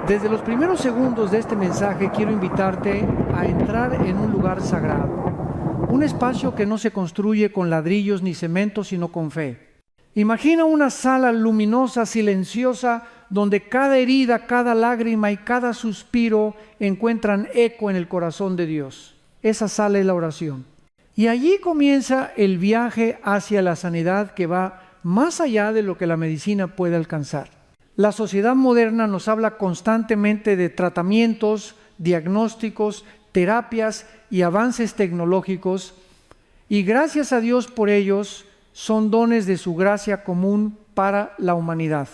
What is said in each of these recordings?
Desde los primeros segundos de este mensaje quiero invitarte a entrar en un lugar sagrado, un espacio que no se construye con ladrillos ni cemento, sino con fe. Imagina una sala luminosa, silenciosa, donde cada herida, cada lágrima y cada suspiro encuentran eco en el corazón de Dios. Esa sala es la oración. Y allí comienza el viaje hacia la sanidad que va más allá de lo que la medicina puede alcanzar. La sociedad moderna nos habla constantemente de tratamientos, diagnósticos, terapias y avances tecnológicos, y gracias a Dios por ellos son dones de su gracia común para la humanidad.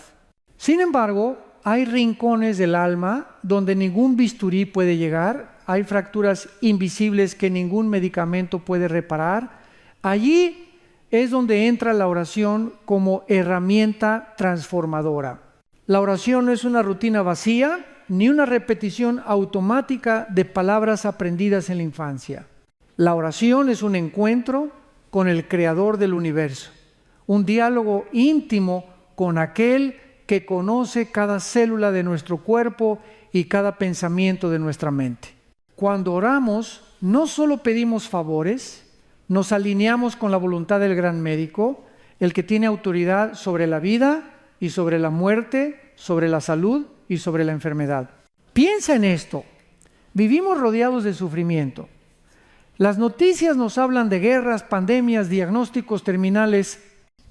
Sin embargo, hay rincones del alma donde ningún bisturí puede llegar, hay fracturas invisibles que ningún medicamento puede reparar. Allí es donde entra la oración como herramienta transformadora. La oración no es una rutina vacía, ni una repetición automática de palabras aprendidas en la infancia. La oración es un encuentro con el Creador del universo, un diálogo íntimo con aquel que conoce cada célula de nuestro cuerpo y cada pensamiento de nuestra mente. Cuando oramos, no solo pedimos favores, nos alineamos con la voluntad del gran médico, el que tiene autoridad sobre la vida y sobre la muerte, sobre la salud y sobre la enfermedad. Piensa en esto. Vivimos rodeados de sufrimiento. Las noticias nos hablan de guerras, pandemias, diagnósticos terminales.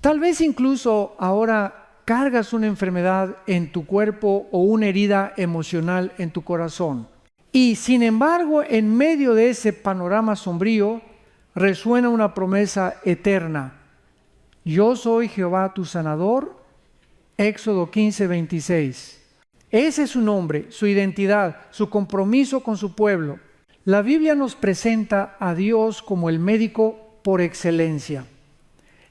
Tal vez incluso ahora cargas una enfermedad en tu cuerpo o una herida emocional en tu corazón. Y sin embargo, en medio de ese panorama sombrío, resuena una promesa eterna. Yo soy Jehová tu sanador. Éxodo 15:26. Ese es su nombre, su identidad, su compromiso con su pueblo. La Biblia nos presenta a Dios como el médico por excelencia.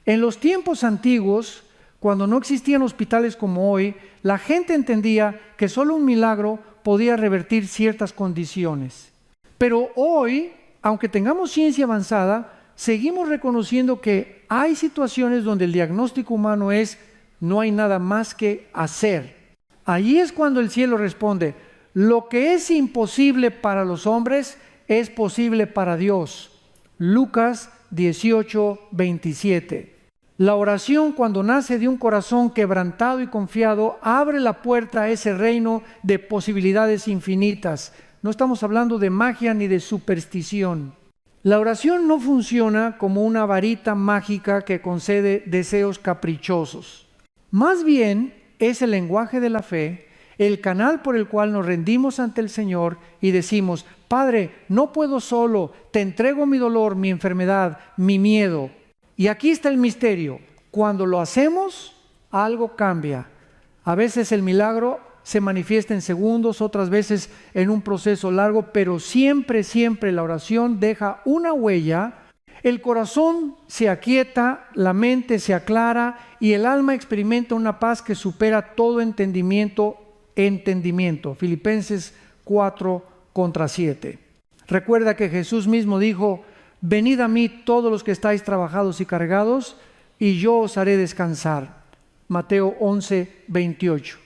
En los tiempos antiguos, cuando no existían hospitales como hoy, la gente entendía que solo un milagro podía revertir ciertas condiciones. Pero hoy, aunque tengamos ciencia avanzada, seguimos reconociendo que hay situaciones donde el diagnóstico humano es: no hay nada más que hacer. Allí es cuando el cielo responde: lo que es imposible para los hombres es posible para Dios. Lucas 18:27. La oración, cuando nace de un corazón quebrantado y confiado, abre la puerta a ese reino de posibilidades infinitas. No estamos hablando de magia ni de superstición. La oración no funciona como una varita mágica que concede deseos caprichosos. Más bien es el lenguaje de la fe, el canal por el cual nos rendimos ante el Señor y decimos: Padre, no puedo solo, te entrego mi dolor, mi enfermedad, mi miedo. Y aquí está el misterio: cuando lo hacemos, algo cambia. A veces el milagro se manifiesta en segundos, otras veces en un proceso largo, pero siempre la oración deja una huella. El corazón se aquieta, la mente se aclara y el alma experimenta una paz que supera todo entendimiento. Filipenses 4:7. Recuerda que Jesús mismo dijo: venid a mí todos los que estáis trabajados y cargados, y yo os haré descansar. Mateo 11:28.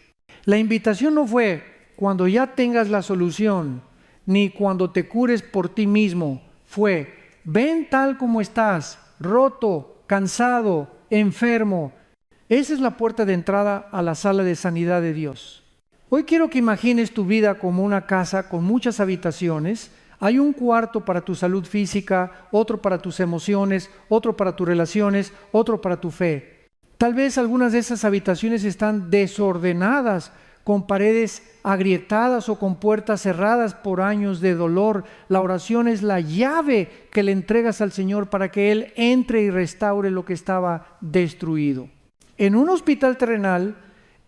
La invitación no fue cuando ya tengas la solución, ni cuando te cures por ti mismo. Fue: ven tal como estás, roto, cansado, enfermo. Esa es la puerta de entrada a la sala de sanidad de Dios. Hoy quiero que imagines tu vida como una casa con muchas habitaciones. Hay un cuarto para tu salud física, otro para tus emociones, otro para tus relaciones, otro para tu fe. Tal vez algunas de esas habitaciones están desordenadas, con paredes agrietadas o con puertas cerradas por años de dolor. La oración es la llave que le entregas al Señor para que Él entre y restaure lo que estaba destruido. En un hospital terrenal,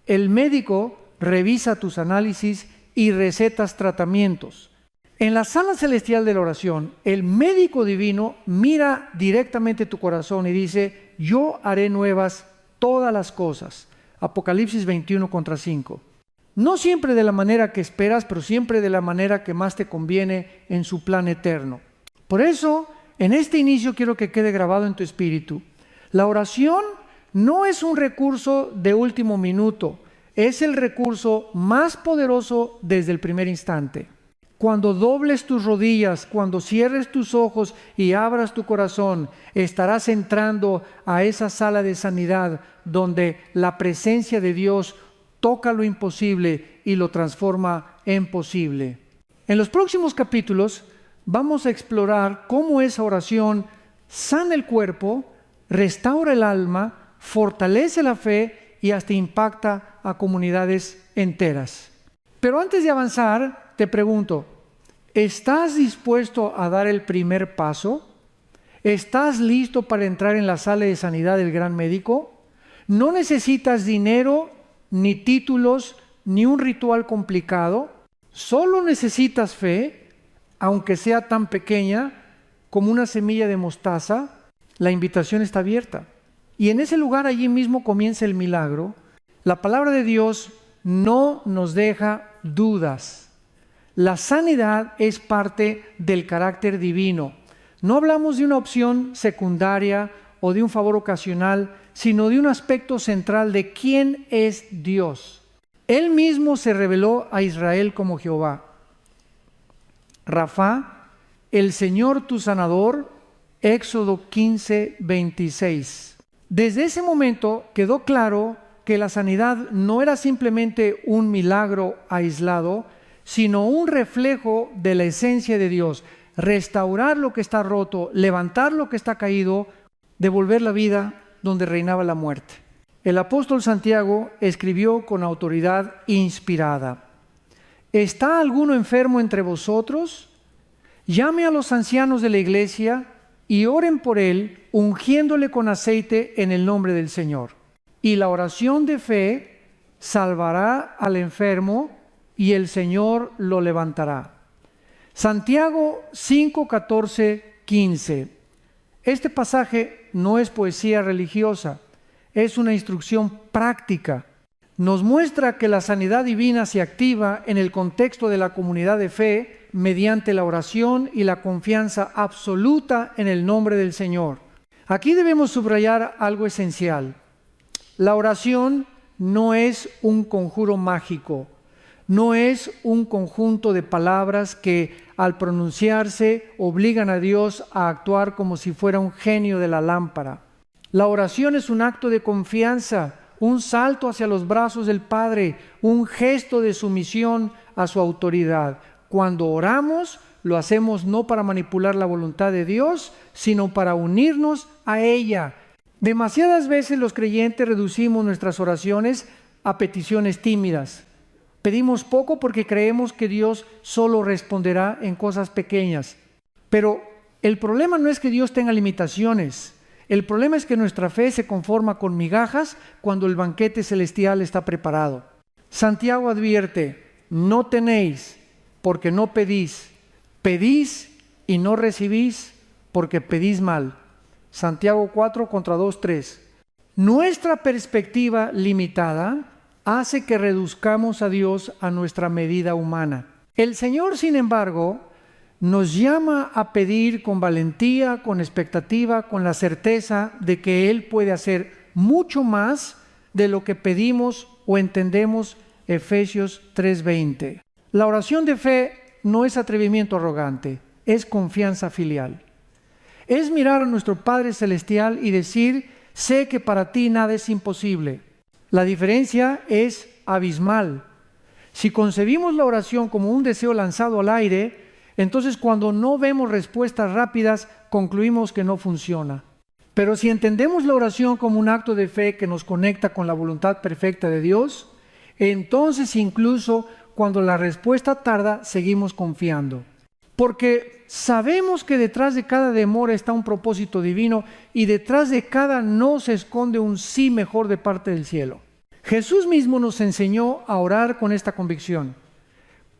el médico revisa tus análisis y recetas tratamientos. En la sala celestial de la oración, el médico divino mira directamente tu corazón y dice: yo haré nuevas todas las cosas. Apocalipsis 21:5. No siempre de la manera que esperas, pero siempre de la manera que más te conviene en su plan eterno. Por eso, en este inicio quiero que quede grabado en tu espíritu: la oración no es un recurso de último minuto, es el recurso más poderoso desde el primer instante. Cuando dobles tus rodillas, cuando cierres tus ojos y abras tu corazón, estarás entrando a esa sala de sanidad donde la presencia de Dios toca lo imposible y lo transforma en posible. En los próximos capítulos vamos a explorar cómo esa oración sana el cuerpo, restaura el alma, fortalece la fe y hasta impacta a comunidades enteras. Pero antes de avanzar, te pregunto, ¿estás dispuesto a dar el primer paso? ¿Estás listo para entrar en la sala de sanidad del gran médico? No necesitas dinero, ni títulos, ni un ritual complicado. Solo necesitas fe, aunque sea tan pequeña como una semilla de mostaza. La invitación está abierta. Y en ese lugar, allí mismo comienza el milagro. La palabra de Dios no nos deja dudas. La sanidad es parte del carácter divino. No hablamos de una opción secundaria o de un favor ocasional, sino de un aspecto central de quién es Dios. Él mismo se reveló a Israel como Jehová. Rafa, el Señor tu sanador, Éxodo 15:26. Desde ese momento quedó claro que la sanidad no era simplemente un milagro aislado, sino un reflejo de la esencia de Dios. Restaurar lo que está roto, levantar lo que está caído, devolver la vida donde reinaba la muerte. El apóstol Santiago escribió con autoridad inspirada: ¿está alguno enfermo entre vosotros? Llame a los ancianos de la iglesia y oren por él, ungiéndole con aceite en el nombre del Señor. Y la oración de fe salvará al enfermo y el Señor lo levantará. Santiago 5:14-15. Este pasaje no es poesía religiosa, es una instrucción práctica. Nos muestra que la sanidad divina se activa en el contexto de la comunidad de fe mediante la oración y la confianza absoluta en el nombre del Señor. Aquí debemos subrayar algo esencial. La oración no es un conjuro mágico, no es un conjunto de palabras que al pronunciarse obligan a Dios a actuar como si fuera un genio de la lámpara. La oración es un acto de confianza, un salto hacia los brazos del Padre, un gesto de sumisión a su autoridad. Cuando oramos, lo hacemos no para manipular la voluntad de Dios, sino para unirnos a ella. Demasiadas veces los creyentes reducimos nuestras oraciones a peticiones tímidas. Pedimos poco porque creemos que Dios solo responderá en cosas pequeñas. Pero el problema no es que Dios tenga limitaciones. El problema es que nuestra fe se conforma con migajas cuando el banquete celestial está preparado. Santiago advierte: no tenéis porque no pedís, pedís y no recibís porque pedís mal. Santiago 4:2-3. Nuestra perspectiva limitada hace que reduzcamos a Dios a nuestra medida humana. El Señor, sin embargo, nos llama a pedir con valentía, con expectativa, con la certeza de que Él puede hacer mucho más de lo que pedimos o entendemos. Efesios 3:20. La oración de fe no es atrevimiento arrogante, es confianza filial. Es mirar a nuestro Padre Celestial y decir: sé que para ti nada es imposible. La diferencia es abismal. Si concebimos la oración como un deseo lanzado al aire, entonces cuando no vemos respuestas rápidas, concluimos que no funciona. Pero si entendemos la oración como un acto de fe que nos conecta con la voluntad perfecta de Dios, entonces incluso cuando la respuesta tarda, seguimos confiando. Porque sabemos que detrás de cada demora está un propósito divino y detrás de cada no se esconde un sí mejor de parte del cielo. Jesús mismo nos enseñó a orar con esta convicción: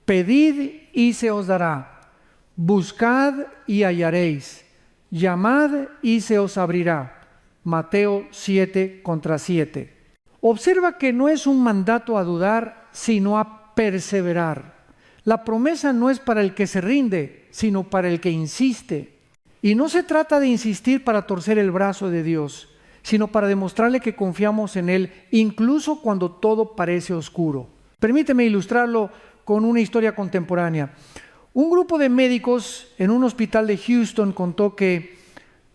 pedid y se os dará, buscad y hallaréis, llamad y se os abrirá. Mateo 7:7. Observa que no es un mandato a dudar, sino a perseverar. La promesa no es para el que se rinde, sino para el que insiste. Y no se trata de insistir para torcer el brazo de Dios, sino para demostrarle que confiamos en Él, incluso cuando todo parece oscuro. Permíteme ilustrarlo con una historia contemporánea. Un grupo de médicos en un hospital de Houston contó que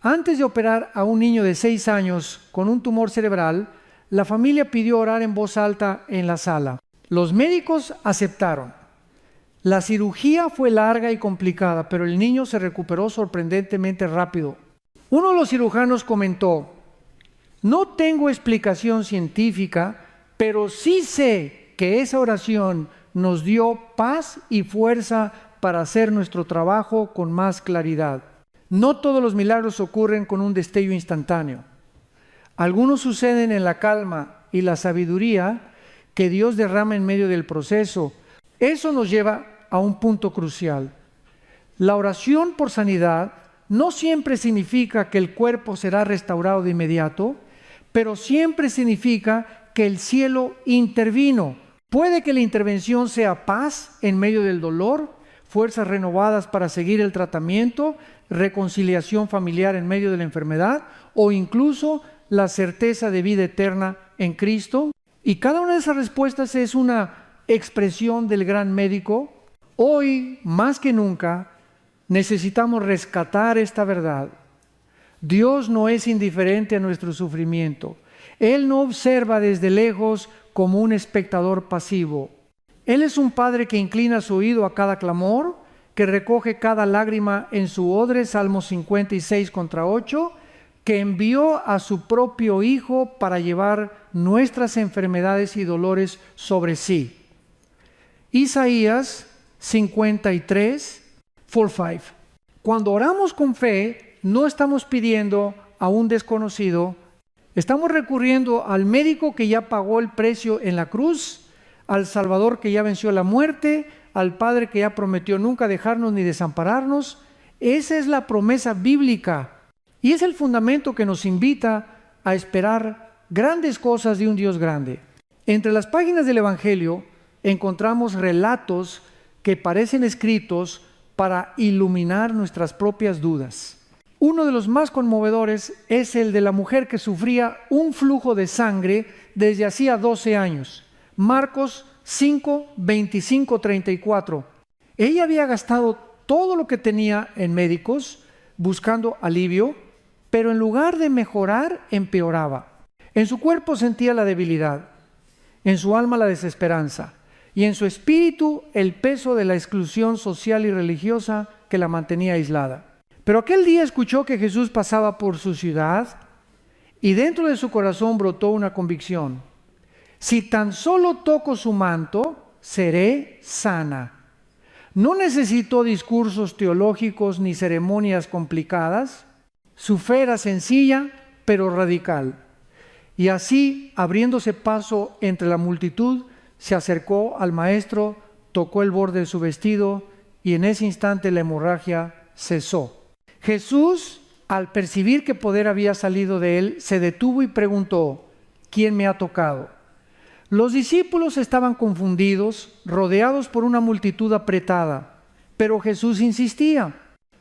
antes de operar a un niño de 6 años con un tumor cerebral, la familia pidió orar en voz alta en la sala. Los médicos aceptaron. La cirugía fue larga y complicada, pero el niño se recuperó sorprendentemente rápido. Uno de los cirujanos comentó: no tengo explicación científica, pero sí sé que esa oración nos dio paz y fuerza para hacer nuestro trabajo con más claridad. No todos los milagros ocurren con un destello instantáneo. Algunos suceden en la calma y la sabiduría que Dios derrama en medio del proceso. Eso nos lleva a un punto crucial. La oración por sanidad no siempre significa que el cuerpo será restaurado de inmediato, pero siempre significa que el cielo intervino. Puede que la intervención sea paz en medio del dolor, fuerzas renovadas para seguir el tratamiento, reconciliación familiar en medio de la enfermedad, o incluso la certeza de vida eterna en Cristo. Y cada una de esas respuestas es una expresión del gran médico. Hoy, más que nunca, necesitamos rescatar esta verdad. Dios no es indiferente a nuestro sufrimiento. Él no observa desde lejos como un espectador pasivo. Él es un Padre que inclina su oído a cada clamor, que recoge cada lágrima en su odre, Salmos 56:8, que envió a su propio Hijo para llevar nuestras enfermedades y dolores sobre sí. Isaías 53:4-5. Cuando oramos con fe, no estamos pidiendo a un desconocido, estamos recurriendo al médico que ya pagó el precio en la cruz, al Salvador que ya venció la muerte, al Padre que ya prometió nunca dejarnos ni desampararnos. Esa es la promesa bíblica y es el fundamento que nos invita a esperar grandes cosas de un Dios grande. Entre las páginas del Evangelio encontramos relatos que parecen escritos para iluminar nuestras propias dudas. Uno de los más conmovedores es el de la mujer que sufría un flujo de sangre desde hacía 12 años. Marcos 5:25-34. Ella había gastado todo lo que tenía en médicos buscando alivio, pero en lugar de mejorar, empeoraba. En su cuerpo sentía la debilidad, en su alma la desesperanza y en su espíritu el peso de la exclusión social y religiosa que la mantenía aislada. Pero aquel día escuchó que Jesús pasaba por su ciudad y dentro de su corazón brotó una convicción: si tan solo toco su manto, seré sana. No necesitó discursos teológicos ni ceremonias complicadas. Su fe era sencilla, pero radical. Y así, abriéndose paso entre la multitud, se acercó al maestro, tocó el borde de su vestido y en ese instante la hemorragia cesó. Jesús, al percibir que poder había salido de él, se detuvo y preguntó: ¿quién me ha tocado? Los discípulos estaban confundidos, rodeados por una multitud apretada, pero Jesús insistía,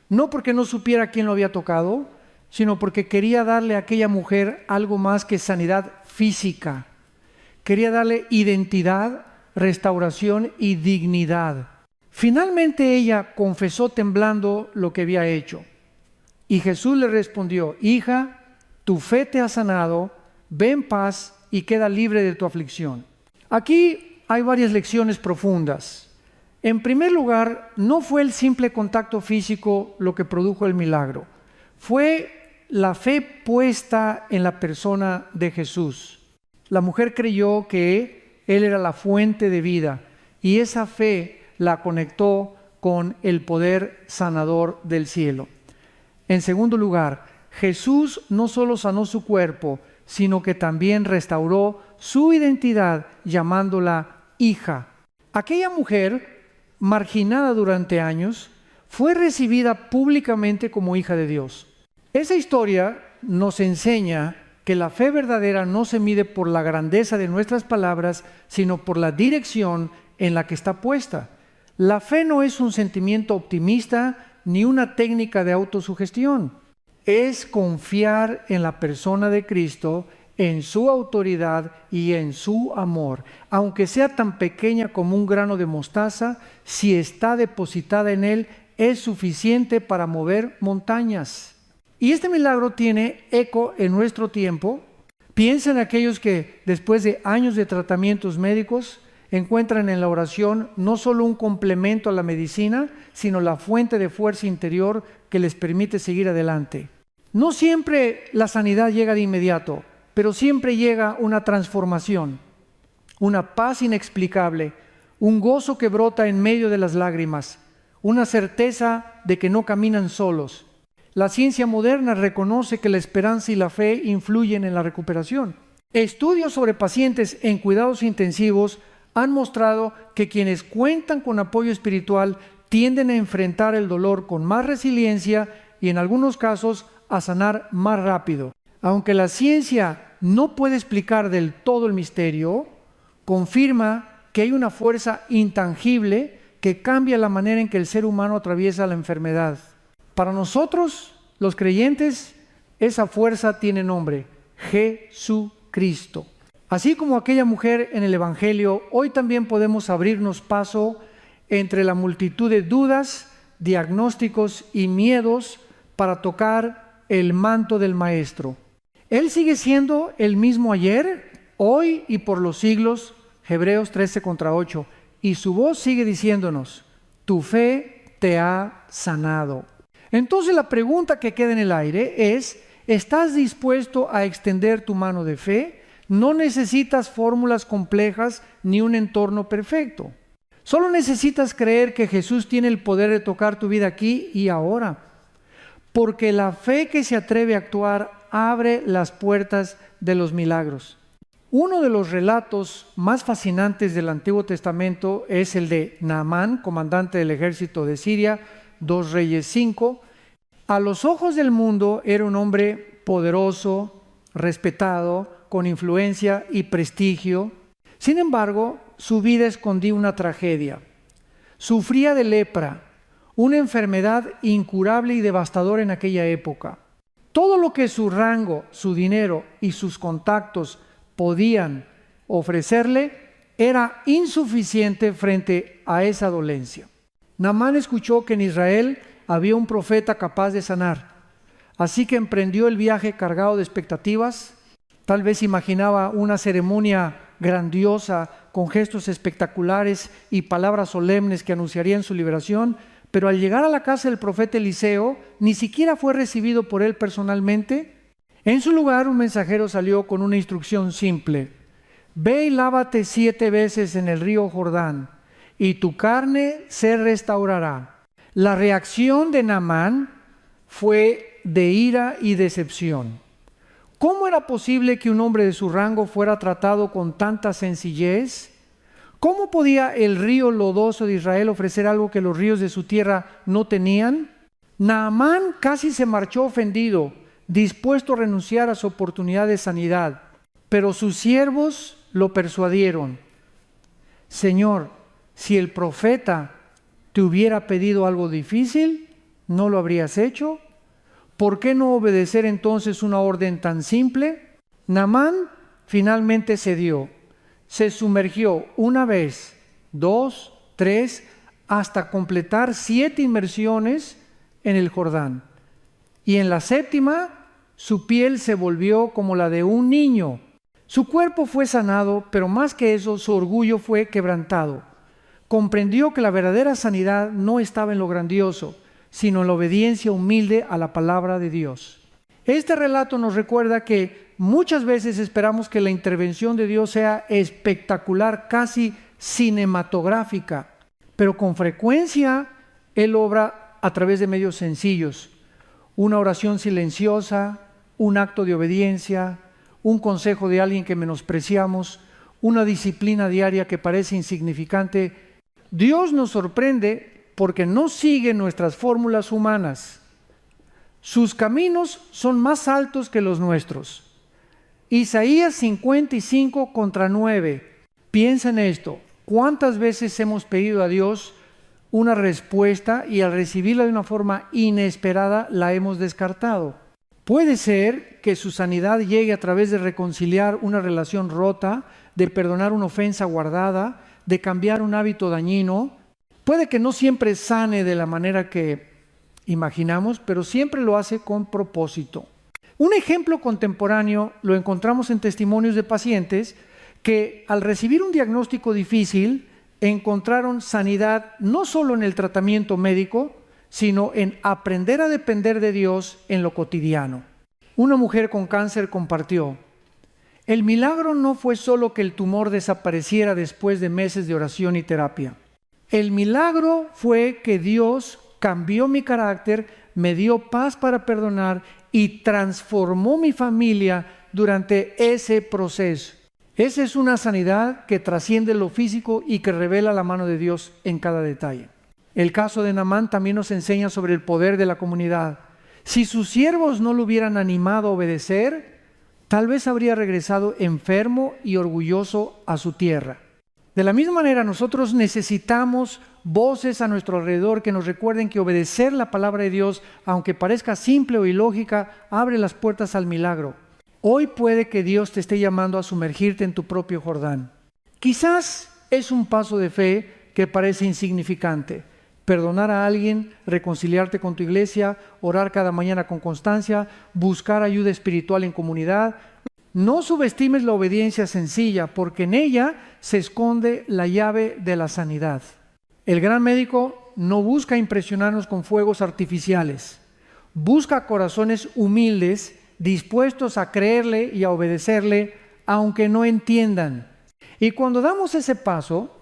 no porque no supiera quién lo había tocado, sino porque quería darle a aquella mujer algo más que sanidad física. Quería darle identidad, restauración y dignidad. Finalmente ella confesó temblando lo que había hecho. Y Jesús le respondió: hija, tu fe te ha sanado, ve en paz y queda libre de tu aflicción. Aquí hay varias lecciones profundas. En primer lugar, no fue el simple contacto físico lo que produjo el milagro. Fue la fe puesta en la persona de Jesús. La mujer creyó que Él era la fuente de vida y esa fe la conectó con el poder sanador del cielo. En segundo lugar, Jesús no solo sanó su cuerpo, sino que también restauró su identidad llamándola hija. Aquella mujer, marginada durante años, fue recibida públicamente como hija de Dios. Esa historia nos enseña que la fe verdadera no se mide por la grandeza de nuestras palabras, sino por la dirección en la que está puesta. La fe no es un sentimiento optimista ni una técnica de autosugestión. es confiar en la persona de Cristo, en su autoridad y en su amor. Aunque sea tan pequeña como un grano de mostaza, si está depositada en Él, es suficiente para mover montañas. Y este milagro tiene eco en nuestro tiempo. Piensa en aquellos que después de años de tratamientos médicos encuentran en la oración no solo un complemento a la medicina, sino la fuente de fuerza interior que les permite seguir adelante. No siempre la sanidad llega de inmediato, pero siempre llega una transformación, una paz inexplicable, un gozo que brota en medio de las lágrimas, una certeza de que no caminan solos. La ciencia moderna reconoce que la esperanza y la fe influyen en la recuperación. Estudios sobre pacientes en cuidados intensivos han mostrado que quienes cuentan con apoyo espiritual tienden a enfrentar el dolor con más resiliencia y en algunos casos a sanar más rápido. Aunque la ciencia no puede explicar del todo el misterio, confirma que hay una fuerza intangible que cambia la manera en que el ser humano atraviesa la enfermedad. Para nosotros, los creyentes, esa fuerza tiene nombre: Jesucristo. Así como aquella mujer en el Evangelio, hoy también podemos abrirnos paso entre la multitud de dudas, diagnósticos y miedos para tocar el manto del Maestro. Él sigue siendo el mismo ayer, hoy y por los siglos, Hebreos 13:8, y su voz sigue diciéndonos: tu fe te ha sanado. Entonces la pregunta que queda en el aire es: ¿estás dispuesto a extender tu mano de fe? No necesitas fórmulas complejas ni un entorno perfecto. Solo necesitas creer que Jesús tiene el poder de tocar tu vida aquí y ahora. Porque la fe que se atreve a actuar abre las puertas de los milagros. Uno de los relatos más fascinantes del Antiguo Testamento es el de Naamán, comandante del ejército de Siria, 2 Reyes 5. A los ojos del mundo era un hombre poderoso, respetado, con influencia y prestigio. Sin embargo, su vida escondía una tragedia. Sufría de lepra, una enfermedad incurable y devastadora en aquella época. Todo lo que su rango, su dinero y sus contactos podían ofrecerle era insuficiente frente a esa dolencia. Naamán escuchó que en Israel había un profeta capaz de sanar, así que emprendió el viaje cargado de expectativas. Tal vez imaginaba una ceremonia grandiosa con gestos espectaculares y palabras solemnes que anunciarían su liberación, pero al llegar a la casa del profeta Eliseo, ni siquiera fue recibido por él personalmente. En su lugar, un mensajero salió con una instrucción simple: ve y lávate 7 veces en el río Jordán, y tu carne se restaurará. La reacción de Naamán fue de ira y decepción. ¿Cómo era posible que un hombre de su rango fuera tratado con tanta sencillez? ¿Cómo podía el río lodoso de Israel ofrecer algo que los ríos de su tierra no tenían? Naamán casi se marchó ofendido, dispuesto a renunciar a su oportunidad de sanidad, pero sus siervos lo persuadieron: Señor, si el profeta te hubiera pedido algo difícil, ¿no lo habrías hecho? ¿Por qué no obedecer entonces una orden tan simple? Naamán finalmente cedió. Se sumergió 1 vez, 2, 3, hasta completar 7 inmersiones en el Jordán. Y en la 7ª, su piel se volvió como la de un niño. Su cuerpo fue sanado, pero más que eso, su orgullo fue quebrantado. Comprendió que la verdadera sanidad no estaba en lo grandioso, sino en la obediencia humilde a la palabra de Dios. Este relato nos recuerda que muchas veces esperamos que la intervención de Dios sea espectacular, casi cinematográfica, pero con frecuencia Él obra a través de medios sencillos: una oración silenciosa, un acto de obediencia, un consejo de alguien que menospreciamos, una disciplina diaria que parece insignificante. Dios nos sorprende porque no sigue nuestras fórmulas humanas. Sus caminos son más altos que los nuestros. Isaías 55:9. Piensa en esto: ¿cuántas veces hemos pedido a Dios una respuesta y al recibirla de una forma inesperada la hemos descartado? Puede ser que su sanidad llegue a través de reconciliar una relación rota, de perdonar una ofensa guardada, de cambiar un hábito dañino. Puede que no siempre sane de la manera que imaginamos, pero siempre lo hace con propósito. Un ejemplo contemporáneo lo encontramos en testimonios de pacientes que al recibir un diagnóstico difícil encontraron sanidad no solo en el tratamiento médico, sino en aprender a depender de Dios en lo cotidiano. Una mujer con cáncer compartió: el milagro no fue solo que el tumor desapareciera después de meses de oración y terapia. El milagro fue que Dios cambió mi carácter, me dio paz para perdonar y transformó mi familia durante ese proceso. Esa es una sanidad que trasciende lo físico y que revela la mano de Dios en cada detalle. El caso de Naamán también nos enseña sobre el poder de la comunidad. Si sus siervos no lo hubieran animado a obedecer, tal vez habría regresado enfermo y orgulloso a su tierra. De la misma manera, nosotros necesitamos voces a nuestro alrededor que nos recuerden que obedecer la palabra de Dios, aunque parezca simple o ilógica, abre las puertas al milagro. Hoy puede que Dios te esté llamando a sumergirte en tu propio Jordán. Quizás es un paso de fe que parece insignificante. Perdonar a alguien, reconciliarte con tu iglesia, orar cada mañana con constancia, buscar ayuda espiritual en comunidad. No subestimes la obediencia sencilla, porque en ella se esconde la llave de la sanidad. El gran médico no busca impresionarnos con fuegos artificiales. Busca corazones humildes, dispuestos a creerle y a obedecerle, aunque no entiendan. Y cuando damos ese paso,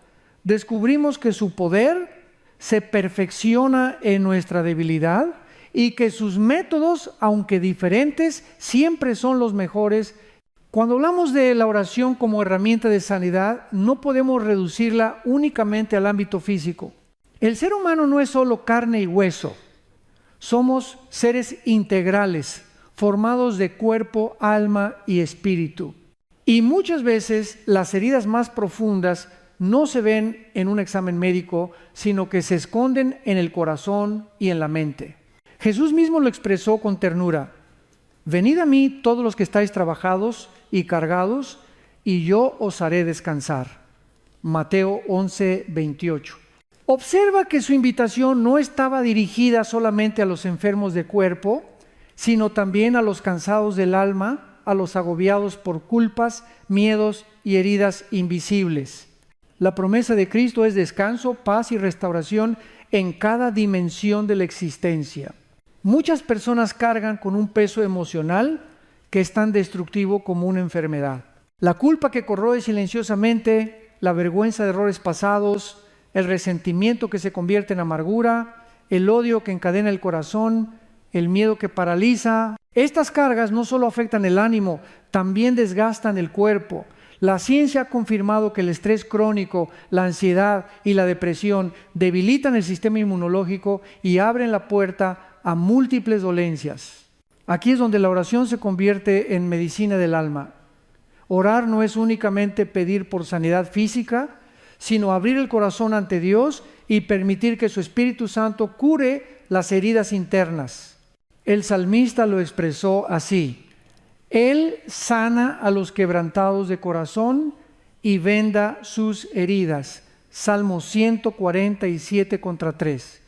descubrimos que su poder se perfecciona en nuestra debilidad y que sus métodos, aunque diferentes, siempre son los mejores. Cuando hablamos de la oración como herramienta de sanidad, no podemos reducirla únicamente al ámbito físico. El ser humano no es solo carne y hueso. Somos seres integrales, formados de cuerpo, alma y espíritu. Y muchas veces las heridas más profundas no se ven en un examen médico, sino que se esconden en el corazón y en la mente. Jesús mismo lo expresó con ternura: venid a mí todos los que estáis trabajados y cargados, y yo os haré descansar. Mateo 11:28. Observa que su invitación no estaba dirigida solamente a los enfermos de cuerpo, sino también a los cansados del alma, a los agobiados por culpas, miedos y heridas invisibles. La promesa de Cristo es descanso, paz y restauración en cada dimensión de la existencia. Muchas personas cargan con un peso emocional que es tan destructivo como una enfermedad. La culpa que corroe silenciosamente, la vergüenza de errores pasados, el resentimiento que se convierte en amargura, el odio que encadena el corazón, el miedo que paraliza. Estas cargas no solo afectan el ánimo, también desgastan el cuerpo. La ciencia ha confirmado que el estrés crónico, la ansiedad y la depresión debilitan el sistema inmunológico y abren la puerta a múltiples dolencias. Aquí es donde la oración se convierte en medicina del alma. Orar no es únicamente pedir por sanidad física, sino abrir el corazón ante Dios y permitir que su Espíritu Santo cure las heridas internas. El salmista lo expresó así: Él sana a los quebrantados de corazón y venda sus heridas. Salmo 147:3.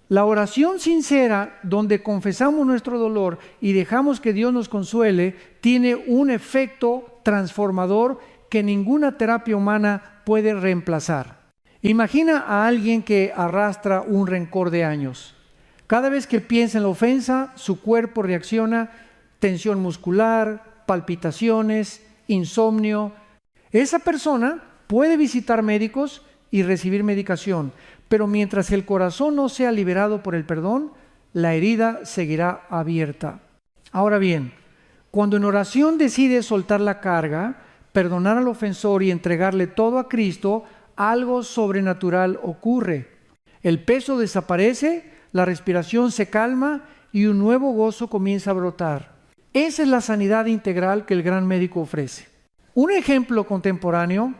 La oración sincera, donde confesamos nuestro dolor y dejamos que Dios nos consuele, tiene un efecto transformador que ninguna terapia humana puede reemplazar. Imagina a alguien que arrastra un rencor de años. Cada vez que piensa en la ofensa, su cuerpo reacciona: tensión muscular, palpitaciones, insomnio. Esa persona puede visitar médicos y recibir medicación, pero mientras el corazón no sea liberado por el perdón, la herida seguirá abierta. Ahora bien, cuando en oración decides soltar la carga, perdonar al ofensor y entregarle todo a Cristo, algo sobrenatural ocurre. El peso desaparece, la respiración se calma y un nuevo gozo comienza a brotar. Esa es la sanidad integral que el gran médico ofrece. Un ejemplo contemporáneo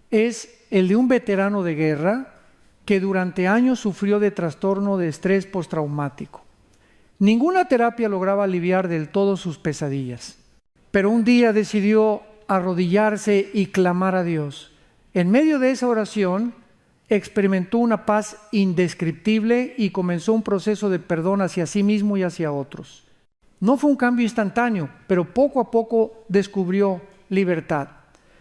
es el de un veterano de guerra que durante años sufrió de trastorno de estrés postraumático. Ninguna terapia lograba aliviar del todo sus pesadillas. Pero un día decidió arrodillarse y clamar a Dios. En medio de esa oración, experimentó una paz indescriptible y comenzó un proceso de perdón hacia sí mismo y hacia otros. No fue un cambio instantáneo, pero poco a poco descubrió libertad.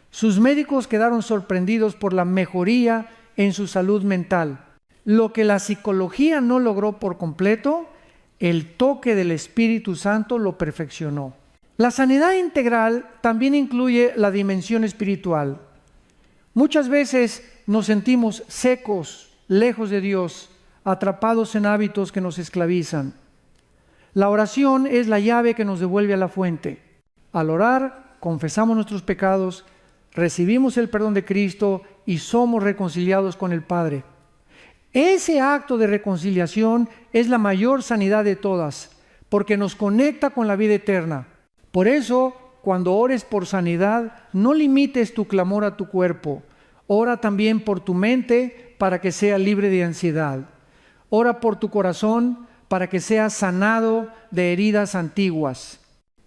Sus médicos quedaron sorprendidos por la mejoría en su salud mental. Lo que la psicología no logró por completo, el toque del Espíritu Santo lo perfeccionó. La sanidad integral también incluye la dimensión espiritual. Muchas veces nos sentimos secos, lejos de Dios, atrapados en hábitos que nos esclavizan. La oración es la llave que nos devuelve a la fuente. Al orar, confesamos nuestros pecados, recibimos el perdón de Cristo y somos reconciliados con el Padre. Ese acto de reconciliación es la mayor sanidad de todas, porque nos conecta con la vida eterna. Por eso, cuando ores por sanidad, no limites tu clamor a tu cuerpo. Ora también por tu mente para que sea libre de ansiedad. Ora por tu corazón para que sea sanado de heridas antiguas.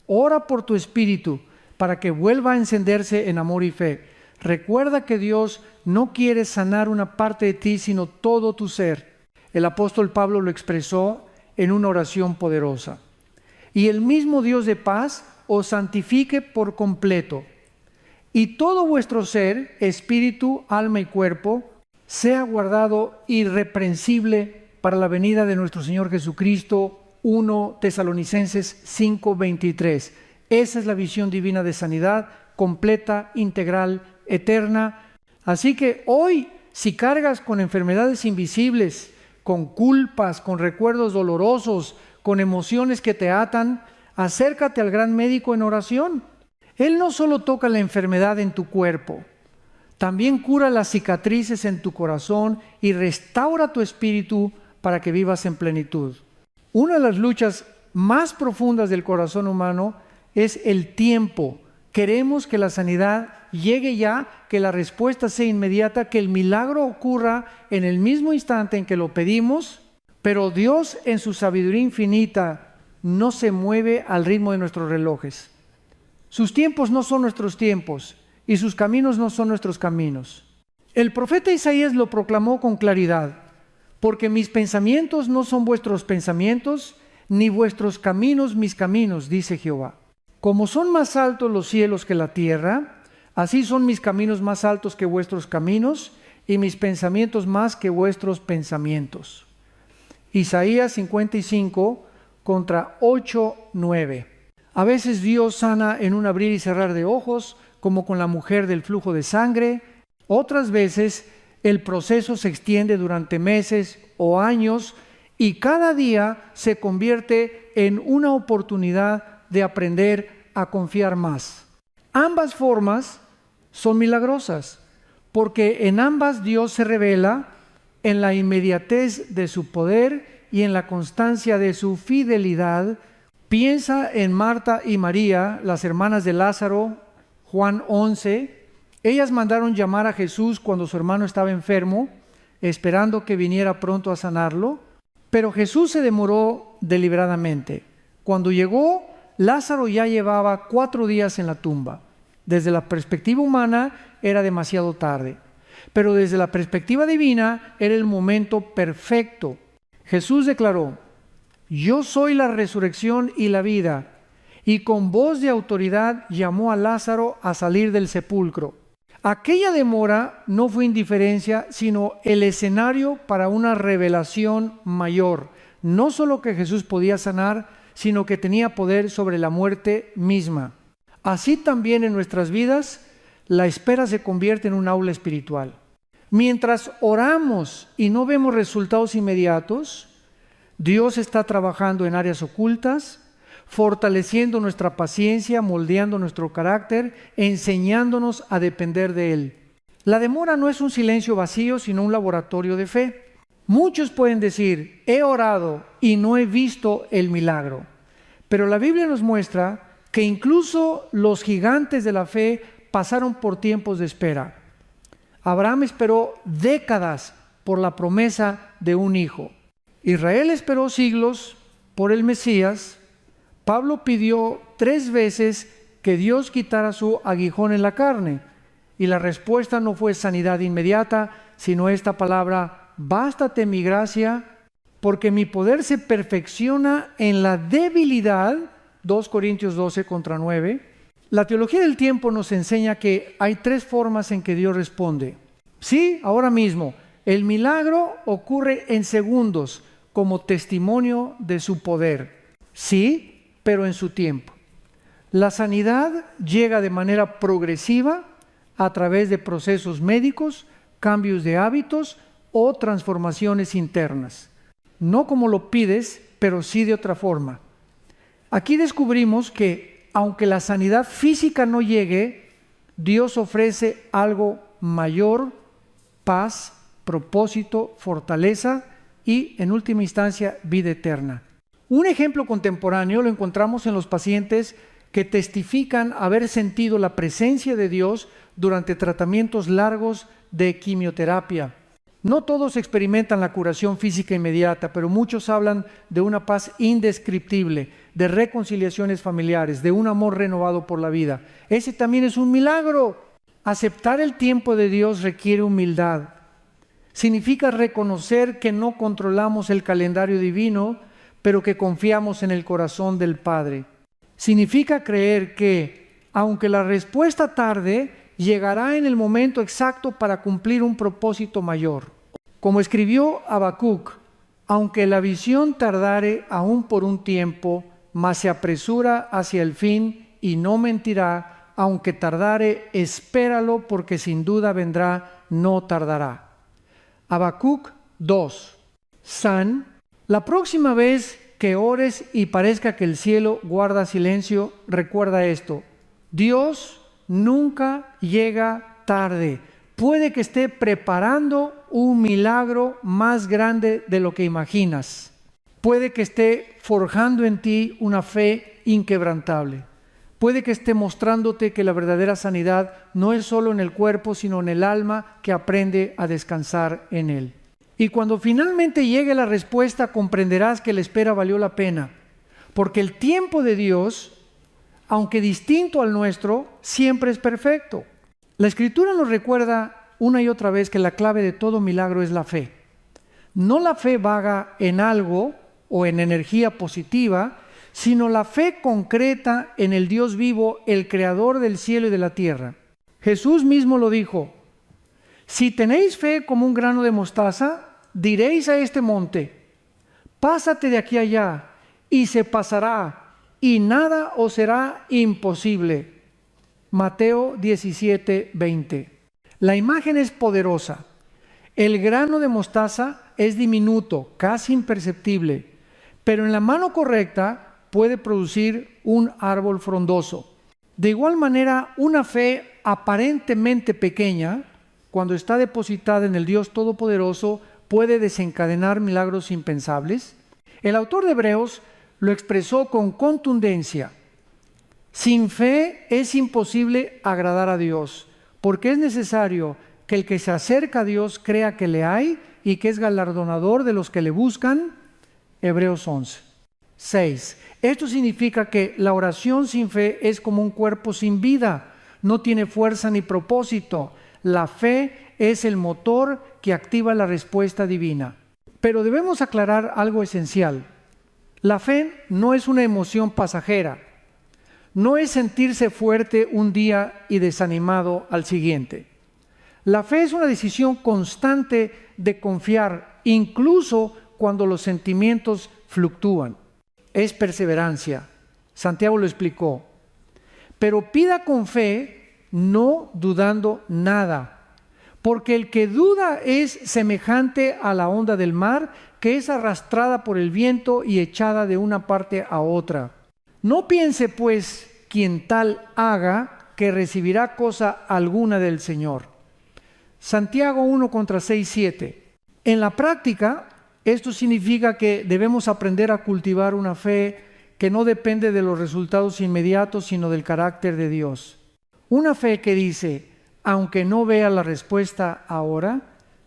Ora por tu espíritu para que vuelva a encenderse en amor y fe. Recuerda que Dios no quiere sanar una parte de ti, sino todo tu ser. El apóstol Pablo lo expresó en una oración poderosa. Y el mismo Dios de paz os santifique por completo, y todo vuestro ser, espíritu, alma y cuerpo, sea guardado irreprensible para la venida de nuestro Señor Jesucristo. 1 Tesalonicenses 5:23. Esa es la visión divina de sanidad, completa, integral, eterna. Así que hoy, si cargas con enfermedades invisibles, con culpas, con recuerdos dolorosos, con emociones que te atan, acércate al gran médico en oración. Él no solo toca la enfermedad en tu cuerpo, también cura las cicatrices en tu corazón y restaura tu espíritu para que vivas en plenitud. Una de las luchas más profundas del corazón humano es el tiempo. Queremos que la sanidad llegue ya, que la respuesta sea inmediata, que el milagro ocurra en el mismo instante en que lo pedimos, pero Dios en su sabiduría infinita no se mueve al ritmo de nuestros relojes. Sus tiempos no son nuestros tiempos y sus caminos no son nuestros caminos. El profeta Isaías lo proclamó con claridad: porque mis pensamientos no son vuestros pensamientos, ni vuestros caminos mis caminos, dice Jehová. Como son más altos los cielos que la tierra, así son mis caminos más altos que vuestros caminos, y mis pensamientos más que vuestros pensamientos. Isaías 55 contra 8:9. A veces Dios sana en un abrir y cerrar de ojos, como con la mujer del flujo de sangre. Otras veces el proceso se extiende durante meses o años y cada día se convierte en una oportunidad de aprender a confiar más. Ambas formas son milagrosas, porque en ambas Dios se revela en la inmediatez de su poder y en la constancia de su fidelidad. Piensa en Marta y María, las hermanas de Lázaro, Juan 11. Ellas mandaron llamar a Jesús cuando su hermano estaba enfermo, esperando que viniera pronto a sanarlo, pero Jesús se demoró deliberadamente. Cuando llegó, Lázaro ya llevaba 4 días en la tumba. Desde la perspectiva humana era demasiado tarde, pero desde la perspectiva divina era el momento perfecto. Jesús declaró: yo soy la resurrección y la vida, y con voz de autoridad llamó a Lázaro a salir del sepulcro. Aquella demora no fue indiferencia, sino el escenario para una revelación mayor. No solo que Jesús podía sanar, sino que tenía poder sobre la muerte misma. Así también en nuestras vidas, la espera se convierte en un aula espiritual. Mientras oramos y no vemos resultados inmediatos, Dios está trabajando en áreas ocultas, fortaleciendo nuestra paciencia, moldeando nuestro carácter, enseñándonos a depender de Él. La demora no es un silencio vacío, sino un laboratorio de fe. Muchos pueden decir: he orado y no he visto el milagro. Pero la Biblia nos muestra que incluso los gigantes de la fe pasaron por tiempos de espera. Abraham esperó décadas por la promesa de un hijo. Israel esperó siglos por el Mesías, Pablo pidió 3 veces que Dios quitara su aguijón en la carne, y la respuesta no fue sanidad inmediata, sino esta palabra: bástate mi gracia, porque mi poder se perfecciona en la debilidad. 2 Corintios 12:9. La teología del tiempo nos enseña que hay 3 formas en que Dios responde. Sí, ahora mismo, el milagro ocurre en segundos como testimonio de su poder. Sí, pero en su tiempo. La sanidad llega de manera progresiva a través de procesos médicos, cambios de hábitos o transformaciones internas. No como lo pides, pero sí de otra forma. Aquí descubrimos que, aunque la sanidad física no llegue, Dios ofrece algo mayor: paz, propósito, fortaleza y, en última instancia, vida eterna. Un ejemplo contemporáneo lo encontramos en los pacientes que testifican haber sentido la presencia de Dios durante tratamientos largos de quimioterapia. No todos experimentan la curación física inmediata, pero muchos hablan de una paz indescriptible, de reconciliaciones familiares, de un amor renovado por la vida. Ese también es un milagro. Aceptar el tiempo de Dios requiere humildad. Significa reconocer que no controlamos el calendario divino, pero que confiamos en el corazón del Padre. Significa creer que, aunque la respuesta tarde, llegará en el momento exacto para cumplir un propósito mayor. Como escribió Habacuc: aunque la visión tardare aún por un tiempo, mas se apresura hacia el fin y no mentirá. Aunque tardare, espéralo, porque sin duda vendrá, no tardará. Habacuc 2. San, la próxima vez que ores y parezca que el cielo guarda silencio, recuerda esto: Dios nunca llega tarde. Puede que esté preparando un milagro más grande de lo que imaginas. Puede que esté forjando en ti una fe inquebrantable. Puede que esté mostrándote que la verdadera sanidad no es solo en el cuerpo, sino en el alma que aprende a descansar en Él. Y cuando finalmente llegue la respuesta, comprenderás que la espera valió la pena, porque el tiempo de Dios, aunque distinto al nuestro, siempre es perfecto. La Escritura nos recuerda una y otra vez que la clave de todo milagro es la fe. No la fe vaga en algo o en energía positiva, sino la fe concreta en el Dios vivo, el creador del cielo y de la tierra. Jesús mismo lo dijo: si tenéis fe como un grano de mostaza, diréis a este monte: pásate de aquí allá, y se pasará, y nada os será imposible. Mateo 17:20. La imagen es poderosa. El grano de mostaza es diminuto, casi imperceptible, pero en la mano correcta puede producir un árbol frondoso. De igual manera, una fe aparentemente pequeña, cuando está depositada en el Dios Todopoderoso, puede desencadenar milagros impensables. El autor de Hebreos lo expresó con contundencia: sin fe es imposible agradar a Dios, porque es necesario que el que se acerca a Dios crea que le hay y que es galardonador de los que le buscan. Hebreos 11:6. Esto significa que la oración sin fe es como un cuerpo sin vida, no tiene fuerza ni propósito. La fe es el motor que activa la respuesta divina. Pero debemos aclarar algo esencial. La fe no es una emoción pasajera. No es sentirse fuerte un día y desanimado al siguiente. La fe es una decisión constante de confiar, incluso cuando los sentimientos fluctúan. Es perseverancia. Santiago lo explicó. Pero pida con fe, no dudando nada. Porque el que duda es semejante a la onda del mar, que es arrastrada por el viento y echada de una parte a otra. No piense, pues, quien tal haga, que recibirá cosa alguna del Señor. Santiago 1:6-7. En la práctica, esto significa que debemos aprender a cultivar una fe que no depende de los resultados inmediatos, sino del carácter de Dios. Una fe que dice: aunque no vea la respuesta ahora,